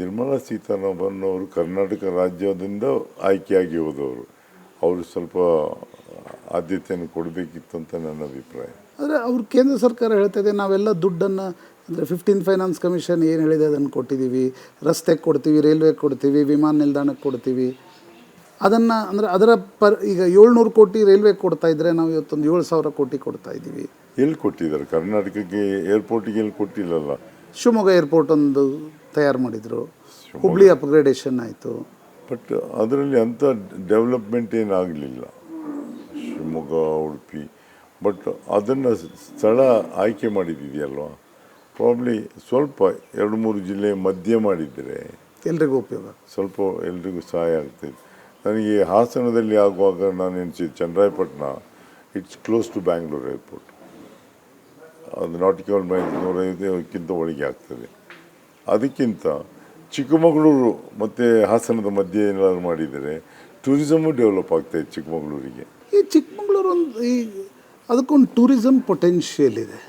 ನಿರ್ಮಲಾ ಸೀತಾರಾಮನ್ ಅವರು ಕರ್ನಾಟಕ ರಾಜ್ಯದಿಂದ ಆಯ್ಕೆಯಾಗಿ ಹೋದವರು, ಅವರು ಸ್ವಲ್ಪ ಆದ್ಯತೆಯನ್ನು ಕೊಡಬೇಕಿತ್ತು ಅಂತ ನನ್ನ ಅಭಿಪ್ರಾಯ. ಆದರೆ ಅವ್ರು ಕೇಂದ್ರ ಸರ್ಕಾರ ಹೇಳ್ತಾ ಇದೆ, ನಾವೆಲ್ಲ ದುಡ್ಡನ್ನು ಅಂದರೆ 15 ಫೈನಾನ್ಸ್ ಕಮಿಷನ್ ಏನು ಹೇಳಿದೆ ಅದನ್ನು ಕೊಟ್ಟಿದ್ದೀವಿ, ರಸ್ತೆಗೆ ಕೊಡ್ತೀವಿ, ರೈಲ್ವೆಗೆ ಕೊಡ್ತೀವಿ, ವಿಮಾನ ನಿಲ್ದಾಣಕ್ಕೆ ಕೊಡ್ತೀವಿ. ಅದನ್ನು ಅಂದರೆ ಅದರ ಈಗ 700 ಕೋಟಿ ರೈಲ್ವೆಗೆ ಕೊಡ್ತಾ ಇದ್ದರೆ ನಾವು ಇವತ್ತೊಂದು 7,000 ಕೋಟಿ ಕೊಡ್ತಾ ಇದ್ದೀವಿ. ಎಲ್ಲಿ ಕೊಟ್ಟಿದ್ದಾರೆ? ಕರ್ನಾಟಕಕ್ಕೆ ಏರ್ಪೋರ್ಟಿಗೆ ಎಲ್ಲಿ ಕೊಟ್ಟಿಲ್ಲಲ್ಲ. ಶಿವಮೊಗ್ಗ ಏರ್ಪೋರ್ಟ್ ಒಂದು ತಯಾರು ಮಾಡಿದರು, ಹುಬ್ಳಿ ಅಪ್ಗ್ರೇಡೇಷನ್ ಆಯಿತು. ಬಟ್ ಅದರಲ್ಲಿ ಅಂಥ ಡೆವಲಪ್ಮೆಂಟ್ ಏನಾಗಲಿಲ್ಲ ಶಿವಮೊಗ್ಗ, ಉಡುಪಿ. ಬಟ್ ಅದನ್ನು ಸ್ಥಳ ಆಯ್ಕೆ ಮಾಡಿದ್ದಿದೆಯಲ್ವ, ಪ್ರಾಬ್ಲಿ ಸ್ವಲ್ಪ 2-3 ಜಿಲ್ಲೆ ಮಧ್ಯೆ ಮಾಡಿದರೆ ಎಲ್ರಿಗೂ ಉಪಯೋಗ, ಸ್ವಲ್ಪ ಎಲ್ರಿಗೂ ಸಹಾಯ ಆಗ್ತದೆ. ನನಗೆ ಹಾಸನದಲ್ಲಿ ಆಗುವಾಗ ನಾನು ಎನಿಸಿದ್ದು Channarayapatna, it's close to Bangalore airport. ಅದು ನಾಟಿಕಲ್ ಮೈಲ್ 150ಕ್ಕಿಂತ ಒಳಗೆ ಆಗ್ತದೆ. ಅದಕ್ಕಿಂತ ಚಿಕ್ಕಮಗಳೂರು ಮತ್ತು ಹಾಸನದ ಮಧ್ಯೆ ಏನಾದ್ರು ಮಾಡಿದರೆ ಟೂರಿಸಮು ಡೆವಲಪ್ ಆಗ್ತಾಯಿದೆ ಚಿಕ್ಕಮಗಳೂರಿಗೆ. ಈ ಚಿಕ್ಕಮಗಳೂರು ಒಂದು ಅದಕ್ಕೊಂದು ಟೂರಿಸಮ್ ಪೊಟೆನ್ಷಿಯಲ್ ಇದೆ,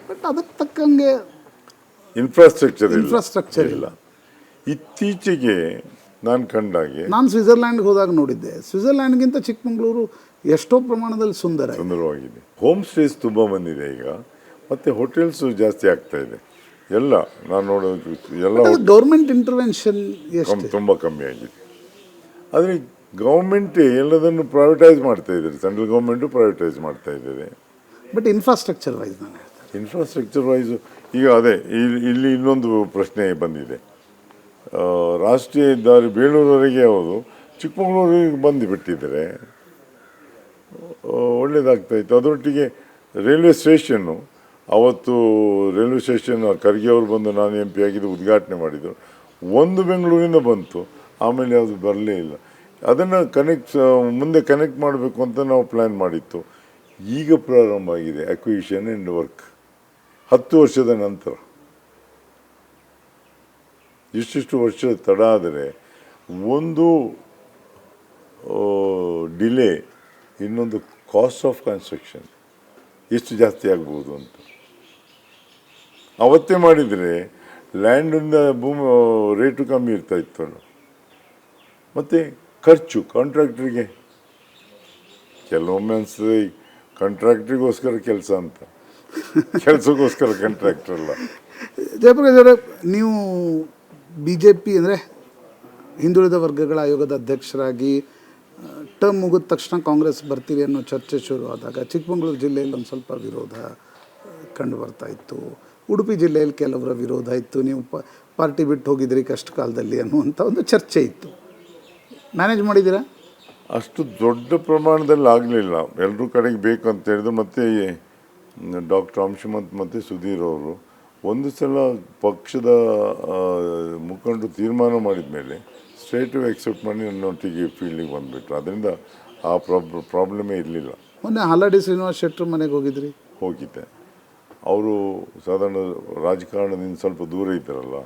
ಬಟ್ ಅದಕ್ಕೆ ತಕ್ಕಂಗೆ ಇನ್ಫ್ರಾಸ್ಟ್ರಕ್ಚರ್ ಇಲ್ಲ. ಇತ್ತೀಚೆಗೆ ನಾನು ಕಂಡಾಗೆ, ನಾನು ಸ್ವಿಟ್ಜರ್ಲ್ಯಾಂಡ್ಗೆ ಹೋದಾಗ ನೋಡಿದ್ದೆ, ಸ್ವಿಟ್ಜರ್ಲ್ಯಾಂಡ್ಗಿಂತ ಚಿಕ್ಕಮಗಳೂರು ಎಷ್ಟೋ ಪ್ರಮಾಣದಲ್ಲಿ ಸುಂದರವಾಗಿದೆ. ಹೋಮ್ ಸ್ಟೇಸ್ ತುಂಬ ಬಂದಿದೆ ಈಗ, ಮತ್ತು ಹೋಟೆಲ್ಸು ಜಾಸ್ತಿ ಆಗ್ತಾ ಇದೆ. ಎಲ್ಲ ನಾನು ನೋಡೋದು ಎಲ್ಲ ಗೌರ್ಮೆಂಟ್ ಇಂಟರ್ವೆನ್ಷನ್ ತುಂಬ ಕಮ್ಮಿ ಆಗಿದೆ. ಆದರೆ ಗೌರ್ಮೆಂಟೇ ಎಲ್ಲದನ್ನು ಪ್ರೈವೇಟೈಸ್ ಮಾಡ್ತಾ ಇದ್ದಾರೆ, ಸೆಂಟ್ರಲ್ ಗೌರ್ಮೆಂಟು ಪ್ರೈವೇಟೈಸ್ ಮಾಡ್ತಾ ಇದ್ದಾರೆ. ಬಟ್ ಇನ್ಫ್ರಾಸ್ಟ್ರಕ್ಚರ್ ವೈಸ್ ನಾನು ಹೇಳ್ತೇನೆ, ಇನ್ಫ್ರಾಸ್ಟ್ರಕ್ಚರ್ ವೈಸು ಈಗ ಅದೇ ಇಲ್ಲಿ ಇನ್ನೊಂದು ಪ್ರಶ್ನೆ ಬಂದಿದೆ. ರಾಷ್ಟ್ರೀಯ ಹೆದ್ದಾರಿ ಬೇಲೂರವರೆಗೆ ಅವರು ಚಿಕ್ಕಮಗಳೂರಿಗೆ ಬಂದು ಬಿಟ್ಟಿದ್ದಾರೆ, ಒಳ್ಳೆಯದಾಗ್ತಾಯಿತ್ತು. ಅದರೊಟ್ಟಿಗೆ ರೈಲ್ವೆ ಸ್ಟೇಷನ್ನು, ಅವತ್ತು ರೈಲ್ವೆ ಸ್ಟೇಷನ್ ಖರ್ಗೆ ಅವರು ಬಂದು ನಾನು MP ಆಗಿದ್ದು ಉದ್ಘಾಟನೆ ಮಾಡಿದರು. ಒಂದು ಬೆಂಗಳೂರಿಂದ ಬಂತು, ಆಮೇಲೆ ಯಾವುದು ಬರಲೇ ಇಲ್ಲ. ಅದನ್ನು ಮುಂದೆ ಕನೆಕ್ಟ್ ಮಾಡಬೇಕು ಅಂತ ನಾವು ಪ್ಲ್ಯಾನ್ ಮಾಡಿತ್ತು. ಈಗ ಪ್ರಾರಂಭ ಆಗಿದೆ ಅಕ್ವಿಷನ್ ಆ್ಯಂಡ್ ವರ್ಕ್. 10 ವರ್ಷದ ನಂತರ ಇಷ್ಟಿಷ್ಟು ವರ್ಷ ತಡ ಆದರೆ ಒಂದು ಡಿಲೇ, ಇನ್ನೊಂದು ಕಾಸ್ಟ್ ಆಫ್ ಕನ್ಸ್ಟ್ರಕ್ಷನ್ ಎಷ್ಟು ಜಾಸ್ತಿ ಆಗ್ಬೋದು ಅಂತ. ಅವತ್ತೇ ಮಾಡಿದರೆ ಲ್ಯಾಂಡಿಂದ ಭೂಮಿ ರೇಟು ಕಮ್ಮಿ ಇರ್ತಾಯಿತ್ತು. ಮತ್ತು ಖರ್ಚು ಕಾಂಟ್ರಾಕ್ಟ್ರಿಗೆ, ಕೆಲವೊಮ್ಮೆ ಅನಿಸ್ತದೆ ಕಾಂಟ್ರಾಕ್ಟ್ರಿಗೋಸ್ಕರ ಕೆಲಸ ಅಂತ, ಕೆಲಸಕ್ಕೋಸ್ಕರ ಕಾಂಟ್ರಾಕ್ಟರ್ ಅಲ್ಲ. ಜಯಪ್ರಕಾಶ್ ಅವರೇ, ನೀವು BJP ಅಂದರೆ ಹಿಂದುಳಿದ ವರ್ಗಗಳ ಆಯೋಗದ ಅಧ್ಯಕ್ಷರಾಗಿ ಟರ್ಮ್ ಮುಗಿದ ತಕ್ಷಣ ಕಾಂಗ್ರೆಸ್ ಬರ್ತೀರಿ ಅನ್ನೋ ಚರ್ಚೆ ಶುರು ಆದಾಗ ಚಿಕ್ಕಮಗಳೂರು ಜಿಲ್ಲೆಯಲ್ಲಿ ಒಂದು ಸ್ವಲ್ಪ ವಿರೋಧ ಕಂಡು ಬರ್ತಾ ಇತ್ತು, ಉಡುಪಿ ಜಿಲ್ಲೆಯಲ್ಲಿ ಕೆಲವರ ವಿರೋಧ ಇತ್ತು, ನೀವು ಪಾರ್ಟಿ ಬಿಟ್ಟು ಹೋಗಿದ್ರಿ ಕಷ್ಟ ಕಾಲದಲ್ಲಿ ಅನ್ನುವಂಥ ಒಂದು ಚರ್ಚೆ ಇತ್ತು. ಮ್ಯಾನೇಜ್ ಮಾಡಿದ್ದೀರಾ? ಅಷ್ಟು ದೊಡ್ಡ ಪ್ರಮಾಣದಲ್ಲಿ ಆಗಲಿಲ್ಲ, ಎಲ್ಲರೂ ಕಡೆಗೆ ಬೇಕು ಅಂತ ಹೇಳಿದ್ರು. ಮತ್ತು ಡಾಕ್ಟರ್ ಅಂಶುಮಂತ್ ಮತ್ತು ಸುಧೀರ್ ಅವರು ಒಂದು ಸಲ ಪಕ್ಷದ ಮುಖಂಡರು ತೀರ್ಮಾನ ಮಾಡಿದ ಮೇಲೆ ಸ್ಟ್ರೇಟು ಎಕ್ಸೆಪ್ಟ್ ಮಾಡಿ ನನ್ನೊಟ್ಟಿಗೆ ಫೀಲ್ಡಿಗೆ ಬಂದುಬಿಟ್ರು. ಅದರಿಂದ ಆ ಪ್ರಾಬ್ಲಮೇ ಇರಲಿಲ್ಲ. ಮೊನ್ನೆ ಹಾಲಾಡಿ ಶ್ರೀನಿವಾಸ್ ಶೆಟ್ಟರು ಮನೆಗೆ ಹೋಗಿದ್ದೆ. ಅವರು ಸಾಧಾರಣ ರಾಜಕಾರಣದಿಂದ ಸ್ವಲ್ಪ ದೂರ ಇದ್ದಾರಲ್ಲ,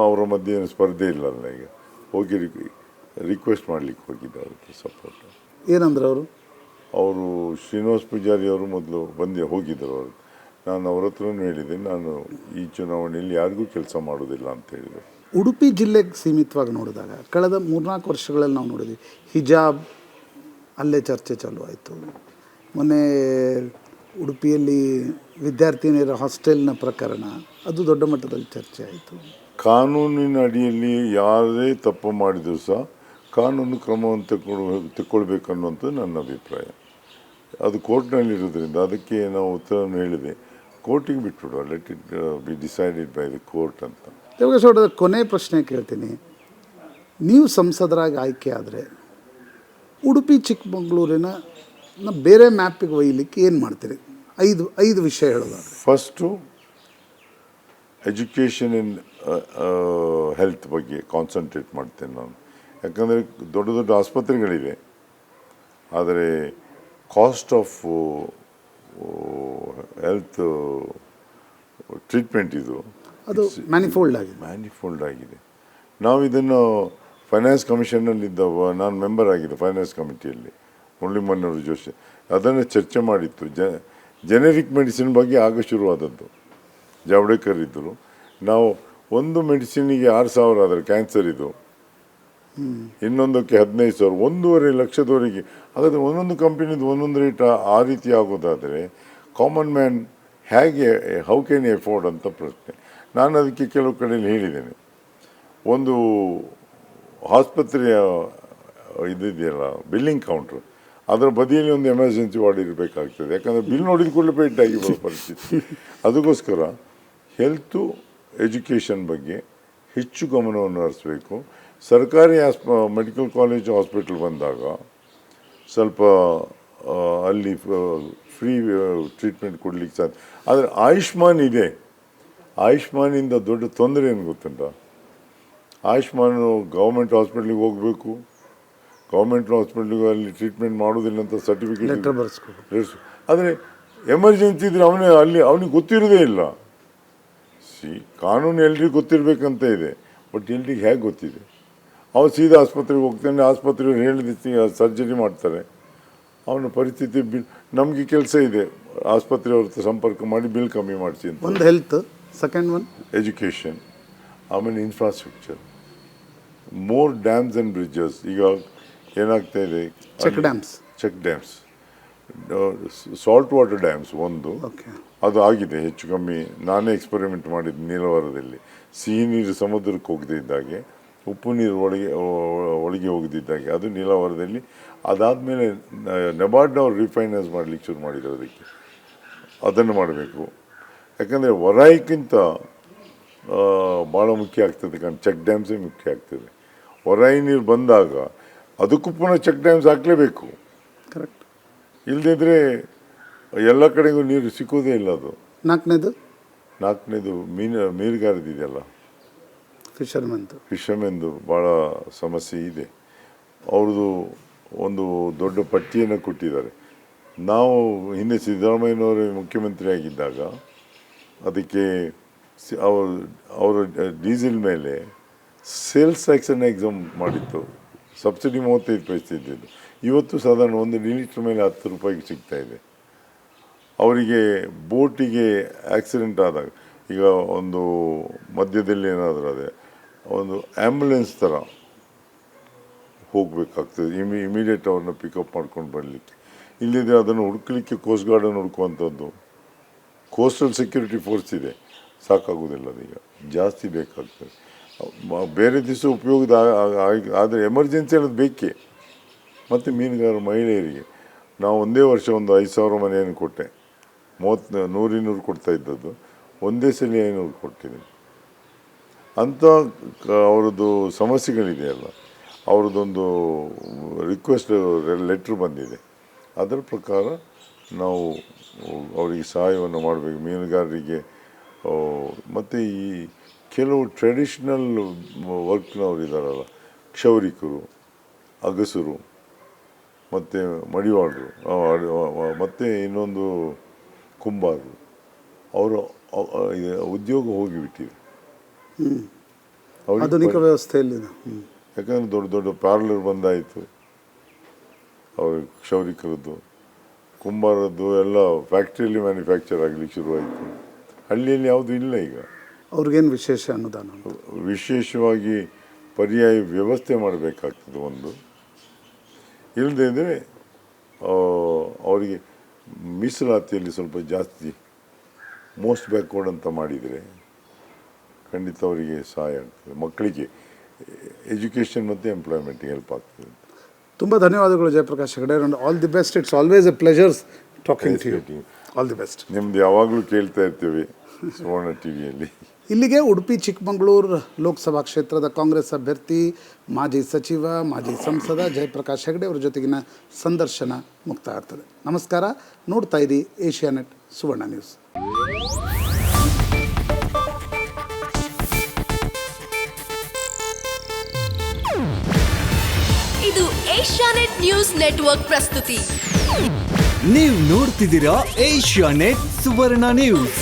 ಅವರ ಮಧ್ಯೆ ಏನು ಸ್ಪರ್ಧೆ ಇಲ್ಲಲ್ಲ. ಈಗ ಹೋಗಿ ರಿಕ್ವೆಸ್ಟ್ ಮಾಡಲಿಕ್ಕೆ ಹೋಗಿದ್ದೆ ಅವ್ರಿಗೆ ಸಪೋರ್ಟ್. ಏನಂದ್ರೆ ಅವರು ಶ್ರೀನಿವಾಸ್ ಪೂಜಾರಿ ಅವರು ಮೊದಲು ಹೋಗಿದ್ದರು. ಅವರು ನಾನು ಅವ್ರ ಹತ್ರನೂ ಹೇಳಿದೆ, ನಾನು ಈ ಚುನಾವಣೆಯಲ್ಲಿ ಯಾರಿಗೂ ಕೆಲಸ ಮಾಡೋದಿಲ್ಲ ಅಂತ ಹೇಳಿದರು. ಉಡುಪಿ ಜಿಲ್ಲೆಗೆ ಸೀಮಿತವಾಗಿ ನೋಡಿದಾಗ ಕಳೆದ 3-4 ವರ್ಷಗಳಲ್ಲಿ ನಾವು ನೋಡಿದ್ವಿ, ಹಿಜಾಬ್ ಅಲ್ಲೇ ಚರ್ಚೆ ಚಾಲೂ ಆಯಿತು. ಮೊನ್ನೆ ಉಡುಪಿಯಲ್ಲಿ ವಿದ್ಯಾರ್ಥಿನಿಯರ ಹಾಸ್ಟೆಲ್ನ ಪ್ರಕರಣ, ಅದು ದೊಡ್ಡ ಮಟ್ಟದಲ್ಲಿ ಚರ್ಚೆ ಆಯಿತು. ಕಾನೂನಿನ ಅಡಿಯಲ್ಲಿ ಯಾರೇ ತಪ್ಪು ಮಾಡಿದರೂ ಸಹ ಕಾನೂನು ಕ್ರಮವನ್ನು ತಗೊಳ್ಬೇಕನ್ನುವಂಥದ್ದು ನನ್ನ ಅಭಿಪ್ರಾಯ. ಅದು ಕೋರ್ಟ್ನಲ್ಲಿರೋದ್ರಿಂದ ಅದಕ್ಕೆ ನಾವು ಉತ್ತರವನ್ನು ಹೇಳಿದೆ, ಕೋರ್ಟಿಗೆ ಬಿಟ್ಬಿಡುವ, let it be decided by the court ಅಂತ. ದೇವೇಗೌಡ, ಕೊನೆ ಪ್ರಶ್ನೆ ಕೇಳ್ತೀನಿ. ನೀವು ಸಂಸದರಾಗಿ ಆಯ್ಕೆ ಆದರೆ ಉಡುಪಿ ಚಿಕ್ಕಮಗಳೂರಿನ ಬೇರೆ ಮ್ಯಾಪಿಗೆ ಒಯ್ಯಲಿಕ್ಕೆ ಏನು ಮಾಡ್ತೀರಿ? 5 ವಿಷಯ ಹೇಳೋದಾದ್ರೆ. ಫಸ್ಟು ಎಜುಕೇಷನ್ ಇನ್ ಹೆಲ್ತ್ ಬಗ್ಗೆ ಕಾನ್ಸಂಟ್ರೇಟ್ ಮಾಡ್ತೇನೆ ನಾನು. ಯಾಕಂದರೆ ದೊಡ್ಡ ದೊಡ್ಡ ಆಸ್ಪತ್ರೆಗಳಿವೆ, ಆದರೆ ಕಾಸ್ಟ್ ಆಫ್ ಹೆಲ್ತ್ ಟ್ರೀಟ್ಮೆಂಟ್ ಇದು ಅದು ಮ್ಯಾನಿಫೋಲ್ಡ್ ಆಗಿದೆ. ಮ್ಯಾನಿಫೋಲ್ಡ್ ಆಗಿದೆ. ನಾವು ಇದನ್ನು ಫೈನಾನ್ಸ್ ಕಮಿಷನ್ನಲ್ಲಿದ್ದ ನಾನು ಮೆಂಬರ್ ಆಗಿದೆ ಫೈನಾನ್ಸ್ ಕಮಿಟಿಯಲ್ಲಿ, ಮುರಳೀಮನೋಹರ್ ಜೋಶಿ ಅದನ್ನು ಚರ್ಚೆ ಮಾಡಿತ್ತು. ಜೆನೆರಿಕ್ ಮೆಡಿಸಿನ್ ಬಗ್ಗೆ ಆಗ ಶುರುವಾದದ್ದು. ಜಾವಡೇಕರ್ ಇದ್ದರು. ನಾವು ಒಂದು ಮೆಡಿಸಿನಿಗೆ 6,000 ಆದರೆ ಕ್ಯಾನ್ಸರ್ ಇದು, ಇನ್ನೊಂದಕ್ಕೆ 15,000, 1.5 ಲಕ್ಷದವರೆಗೆ. ಹಾಗಾದರೆ ಒಂದೊಂದು ಕಂಪನಿದು ಒಂದೊಂದು ರೇಟ್ ಆ ರೀತಿ ಆಗೋದಾದರೆ ಕಾಮನ್ ಮ್ಯಾನ್ ಹೇಗೆ, ಹೌ ಕ್ಯಾನ್ ಎಫೋರ್ಡ್ ಅಂತ ಪ್ರಶ್ನೆ. ನಾನು ಅದಕ್ಕೆ ಕೆಲವು ಕಡೆಯಲ್ಲಿ ಹೇಳಿದ್ದೇನೆ. ಒಂದು ಆಸ್ಪತ್ರೆಯ ಇದಿದೆಯಲ್ಲ ಬಿಲ್ಲಿಂಗ್ ಕೌಂಟ್ರು, ಅದರ ಬದಿಯಲ್ಲಿ ಒಂದು ಎಮರ್ಜೆನ್ಸಿ ವಾರ್ಡ್ ಇರಬೇಕಾಗ್ತದೆ. ಯಾಕಂದರೆ ಬಿಲ್ ನೋಡಿದ ಕೂಡಲೇ ಪೇಟ್ ಆಗಿ ಬರೋ ಪರಿಸ್ಥಿತಿ. ಅದಕ್ಕೋಸ್ಕರ ಹೆಲ್ತು ಎಜುಕೇಷನ್ ಬಗ್ಗೆ ಹೆಚ್ಚು ಗಮನವನ್ನು ಹರಿಸಬೇಕು. ಸರ್ಕಾರಿ ಮೆಡಿಕಲ್ ಕಾಲೇಜು ಹಾಸ್ಪಿಟಲ್ ಬಂದಾಗ ಸ್ವಲ್ಪ ಅಲ್ಲಿ ಫ್ರೀ ಟ್ರೀಟ್ಮೆಂಟ್ ಕೊಡಲಿಕ್ಕೆ ಸಾಧ್ಯ. ಆದರೆ ಆಯುಷ್ಮಾನ್ ಇದೆ, ಆಯುಷ್ಮಾನಿಂದ ದೊಡ್ಡ ತೊಂದರೆ ಏನು ಗೊತ್ತುಂಟ? ಆಯುಷ್ಮಾನು ಗೌರ್ಮೆಂಟ್ ಹಾಸ್ಪಿಟ್ಲಿಗೆ ಹೋಗಬೇಕು, ಗೌರ್ಮೆಂಟ್ ಹಾಸ್ಪಿಟ್ಲಿಗೆ ಅಲ್ಲಿ ಟ್ರೀಟ್ಮೆಂಟ್ ಮಾಡೋದಿಲ್ಲ ಅಂತ ಸರ್ಟಿಫಿಕೇಟ್ ಆದರೆ ಎಮರ್ಜೆನ್ಸಿ ಇದ್ರೆ ಅವನಿಗೆ ಗೊತ್ತಿರೋದೇ ಇಲ್ಲ. ಕಾನೂನು ಎಲ್ರಿಗೂ ಗೊತ್ತಿರಬೇಕಂತ ಇದೆ, ಬಟ್ ಎಲ್ರಿಗೆ ಹೇಗೆ ಗೊತ್ತಿದೆ? ಅವನು ಸೀದಾ ಆಸ್ಪತ್ರೆಗೆ ಹೋಗ್ತಾನೆ, ಆಸ್ಪತ್ರೆಗೆ ಹೇಳಿದ ಸರ್ಜರಿ ಮಾಡ್ತಾರೆ. ಅವನ ಪರಿಸ್ಥಿತಿ ಬಿಲ್, ನಮಗೆ ಕೆಲಸ ಇದೆ ಆಸ್ಪತ್ರೆಯವ್ರ ಸಂಪರ್ಕ ಮಾಡಿ ಬಿಲ್ ಕಮ್ಮಿ ಮಾಡಿಸಿ ಅಂತ. ಒಂದು ಹೆಲ್ತ್, ಸೆಕೆಂಡ್ ಒನ್ ಎಜುಕೇಷನ್, ಆಮೇಲೆ infrastructure, more dams and bridges. ಈಗ ಏನಾಗ್ತಾ ಇದೆ, check dams, salt water dams ಒಂದು, ಅದು ಆಗಿದೆ ಹೆಚ್ಚು ಕಮ್ಮಿ. ನಾನೇ ಎಕ್ಸ್ಪೆರಿಮೆಂಟ್ ಮಾಡಿದ್ದು ನೀಲವರದಲ್ಲಿ. ಸಿಹಿ ನೀರು ಸಮುದ್ರಕ್ಕೆ ಹೋಗದೇ ಇದ್ದಾಗೆ, ಉಪ್ಪು ನೀರು ಒಳಗೆ ಹೋಗದಿದ್ದಾಗೆ ಅದು ನೀಲವರದಲ್ಲಿ. ಅದಾದಮೇಲೆ ನೆಬಾರ್ಡ್ನವ್ರು ರಿಫೈನೈಸ್ ಮಾಡಲಿಕ್ಕೆ ಶುರು ಮಾಡಿದ್ರು. ಅದಕ್ಕೆ ಅದನ್ನು ಮಾಡಬೇಕು. ಯಾಕಂದರೆ ವರಾಯಿಕ್ಕಿಂತ ಭಾಳ ಮುಖ್ಯ ಆಗ್ತದೆ, ಕಾರಣ ಚೆಕ್ ಡ್ಯಾಮ್ಸೇ ಮುಖ್ಯ ಆಗ್ತದೆ. ವರಾಯಿ ನೀರು ಬಂದಾಗ ಅದಕ್ಕೂ ಪುನಃ ಚೆಕ್ ಡ್ಯಾಮ್ಸ್ ಹಾಕಲೇಬೇಕು. ಕರೆಕ್ಟ್. ಇಲ್ಲದಿದ್ದರೆ ಎಲ್ಲ ಕಡೆಗೂ ನೀರು ಸಿಕ್ಕೋದೇ ಇಲ್ಲ. ಅದು ನಾಲ್ಕನೇದು ಮೀನುಗಾರದಿದೆಯಲ್ಲ, ಫಿಶರ್ಮೆನ್ದು ಭಾಳ ಸಮಸ್ಯೆ ಇದೆ. ಅವ್ರದ್ದು ಒಂದು ದೊಡ್ಡ ಪಟ್ಟಿಯನ್ನು ಕೊಟ್ಟಿದ್ದಾರೆ. ನಾವು ಹಿಂದೆ ಸಿದ್ದರಾಮಯ್ಯನವರು ಮುಖ್ಯಮಂತ್ರಿ ಆಗಿದ್ದಾಗ ಅದಕ್ಕೆ ಅವರು ಡೀಸೆಲ್ ಮೇಲೆ ಸೇಲ್ಸ್ ಟ್ಯಾಕ್ಸನ್ನು ಎಕ್ಸಾಮ್ ಮಾಡಿತ್ತು. ಸಬ್ಸಿಡಿ 35 ಪೈಸೆ ಇದ್ದಿದ್ದು, ಇವತ್ತು ಸಾಧಾರಣ 1 ಲೀಟ್ರ್ ಮೇಲೆ 10 ರೂಪಾಯಿಗೆ ಸಿಗ್ತಾ ಇದೆ. ಅವರಿಗೆ ಬೋಟಿಗೆ ಆಕ್ಸಿಡೆಂಟ್ ಆದಾಗ, ಈಗ ಒಂದು ಮಧ್ಯದಲ್ಲಿ ಏನಾದರೂ ಅದೇ ಒಂದು ಆ್ಯಂಬುಲೆನ್ಸ್ ಥರ ಹೋಗಬೇಕಾಗ್ತದೆ, ಇಮಿಡಿಯೇಟ್ ಅವ್ರನ್ನ ಪಿಕಪ್ ಮಾಡ್ಕೊಂಡು ಬರಲಿಕ್ಕೆ. ಇಲ್ಲಿದೆ ಅದನ್ನು ಹುಡುಕಲಿಕ್ಕೆ ಕೋಸ್ಟ್ ಗಾರ್ಡನ್ನು ಹುಡುಕುವಂಥದ್ದು. ಕೋಸ್ಟಲ್ ಸೆಕ್ಯೂರಿಟಿ ಫೋರ್ಸ್ ಇದೆ, ಸಾಕಾಗೋದಿಲ್ಲ. ಅದೀಗ ಜಾಸ್ತಿ ಬೇಕಾಗ್ತದೆ. ಬೇರೆ ದಿವಸ ಉಪಯೋಗದ ಆದರೆ ಎಮರ್ಜೆನ್ಸಿ ಅನ್ನೋದು ಬೇಕೇ. ಮತ್ತು ಮೀನುಗಾರ ಮಹಿಳೆಯರಿಗೆ ನಾವು ಒಂದೇ ವರ್ಷ ಒಂದು 5,000 ಮನೆಯನ್ನು ಕೊಟ್ಟೆ. 100-200 ಕೊಡ್ತಾ ಇದ್ದದ್ದು ಒಂದೇ ಸಲ 500 ಕೊಟ್ಟಿದ್ದೀನಿ. ಅಂಥ ಅವರದ್ದು ಸಮಸ್ಯೆಗಳಿದೆಯಲ್ಲ, ಅವ್ರದ್ದೊಂದು ರಿಕ್ವೆಸ್ಟ್ ಲೆಟ್ರ್ ಬಂದಿದೆ. ಅದರ ಪ್ರಕಾರ ನಾವು ಅವರಿಗೆ ಸಹಾಯವನ್ನು ಮಾಡಬೇಕು, ಮೀನುಗಾರರಿಗೆ. ಮತ್ತು ಈ ಕೆಲವು ಟ್ರೆಡಿಷ್ನಲ್ ವರ್ಕ್ನವ್ರು ಇದ್ದಾರಲ್ಲ, ಕ್ಷೌರಿಕರು, ಅಗಸರು, ಮತ್ತು ಮಡಿವಾಳರು, ಮತ್ತು ಇನ್ನೊಂದು ಕುಂಬಾರರು, ಅವರು ಉದ್ಯೋಗ ಹೋಗಿಬಿಟ್ಟಿದೆ ಆಧುನಿಕ ವ್ಯವಸ್ಥೆಯಲ್ಲಿ. ಯಾಕಂದರೆ ದೊಡ್ಡ ದೊಡ್ಡ ಪಾರ್ಲರ್ ಬಂದಾಯಿತು, ಅವ್ರ ಕ್ಷೌರಿಕರದ್ದು, ಕುಂಬಾರದ್ದು ಎಲ್ಲ ಫ್ಯಾಕ್ಟ್ರಿಯಲ್ಲಿ ಮ್ಯಾನುಫ್ಯಾಕ್ಚರ್ ಆಗಲಿಕ್ಕೆ ಶುರುವಾಯಿತು. ಹಳ್ಳಿಯಲ್ಲಿ ಯಾವುದೂ ಇಲ್ಲ ಈಗ. ಅವ್ರಿಗೇನು ವಿಶೇಷ ಅನುದಾನ? ವಿಶೇಷವಾಗಿ ಪರ್ಯಾಯ ವ್ಯವಸ್ಥೆ ಮಾಡಬೇಕಾಗ್ತದೆ ಒಂದು. ಇಲ್ಲದೇ ಇದ್ದರೆ ಅವರಿಗೆ ಮೀಸಲಾತಿಯಲ್ಲಿ ಸ್ವಲ್ಪ ಜಾಸ್ತಿ ಮೋಸ್ಟ್ ಬ್ಯಾಕ್ವರ್ಡ್ ಅಂತ ಮಾಡಿದರೆ ಖಂಡಿತ ಅವರಿಗೆ ಸಹಾಯ ಆಗ್ತದೆ. ಮಕ್ಕಳಿಗೆ ಎಜುಕೇಷನ್ ಮತ್ತು ಎಂಪ್ಲಾಯ್ಮೆಂಟ್ಗೆ ಹೆಲ್ಪ್ ಆಗ್ತದೆ. ತುಂಬ ಧನ್ಯವಾದಗಳು Jayaprakash Hegde. All the best. It's always a pleasures talking to you. All the best. ನಿಮ್ದು ಯಾವಾಗಲೂ ಕೇಳ್ತಾ ಇರ್ತೀವಿ ಸುವರ್ಣ ಟಿವಿಯಲ್ಲಿ. ಇಲ್ಲಿಗೆ ಉಡುಪಿ ಚಿಕ್ಕಮಗಳೂರು ಲೋಕಸಭಾ ಕ್ಷೇತ್ರದ ಕಾಂಗ್ರೆಸ್ ಅಭ್ಯರ್ಥಿ, ಮಾಜಿ ಸಚಿವ, ಮಾಜಿ ಸಂಸದ ಜಯಪ್ರಕಾಶ್ ಹೆಗಡೆ ಅವರ ಜೊತೆಗಿನ ಸಂದರ್ಶನ ಮುಕ್ತಾಯ ಆಗ್ತದೆ. ನಮಸ್ಕಾರ. ನೋಡ್ತಾ ಇರಿ ಏಷ್ಯಾನೆಟ್ ಸುವರ್ಣ ನ್ಯೂಸ್. ಏಷ್ಯಾನೆಟ್ ನ್ಯೂಸ್ ನೆಟ್ವರ್ಕ್ ಪ್ರಸ್ತುತಿ. ನೀವು ನೋಡ್ತಿದ್ದೀರಾ ಏಷ್ಯಾನೆಟ್ ಸುವರ್ಣ ನ್ಯೂಸ್.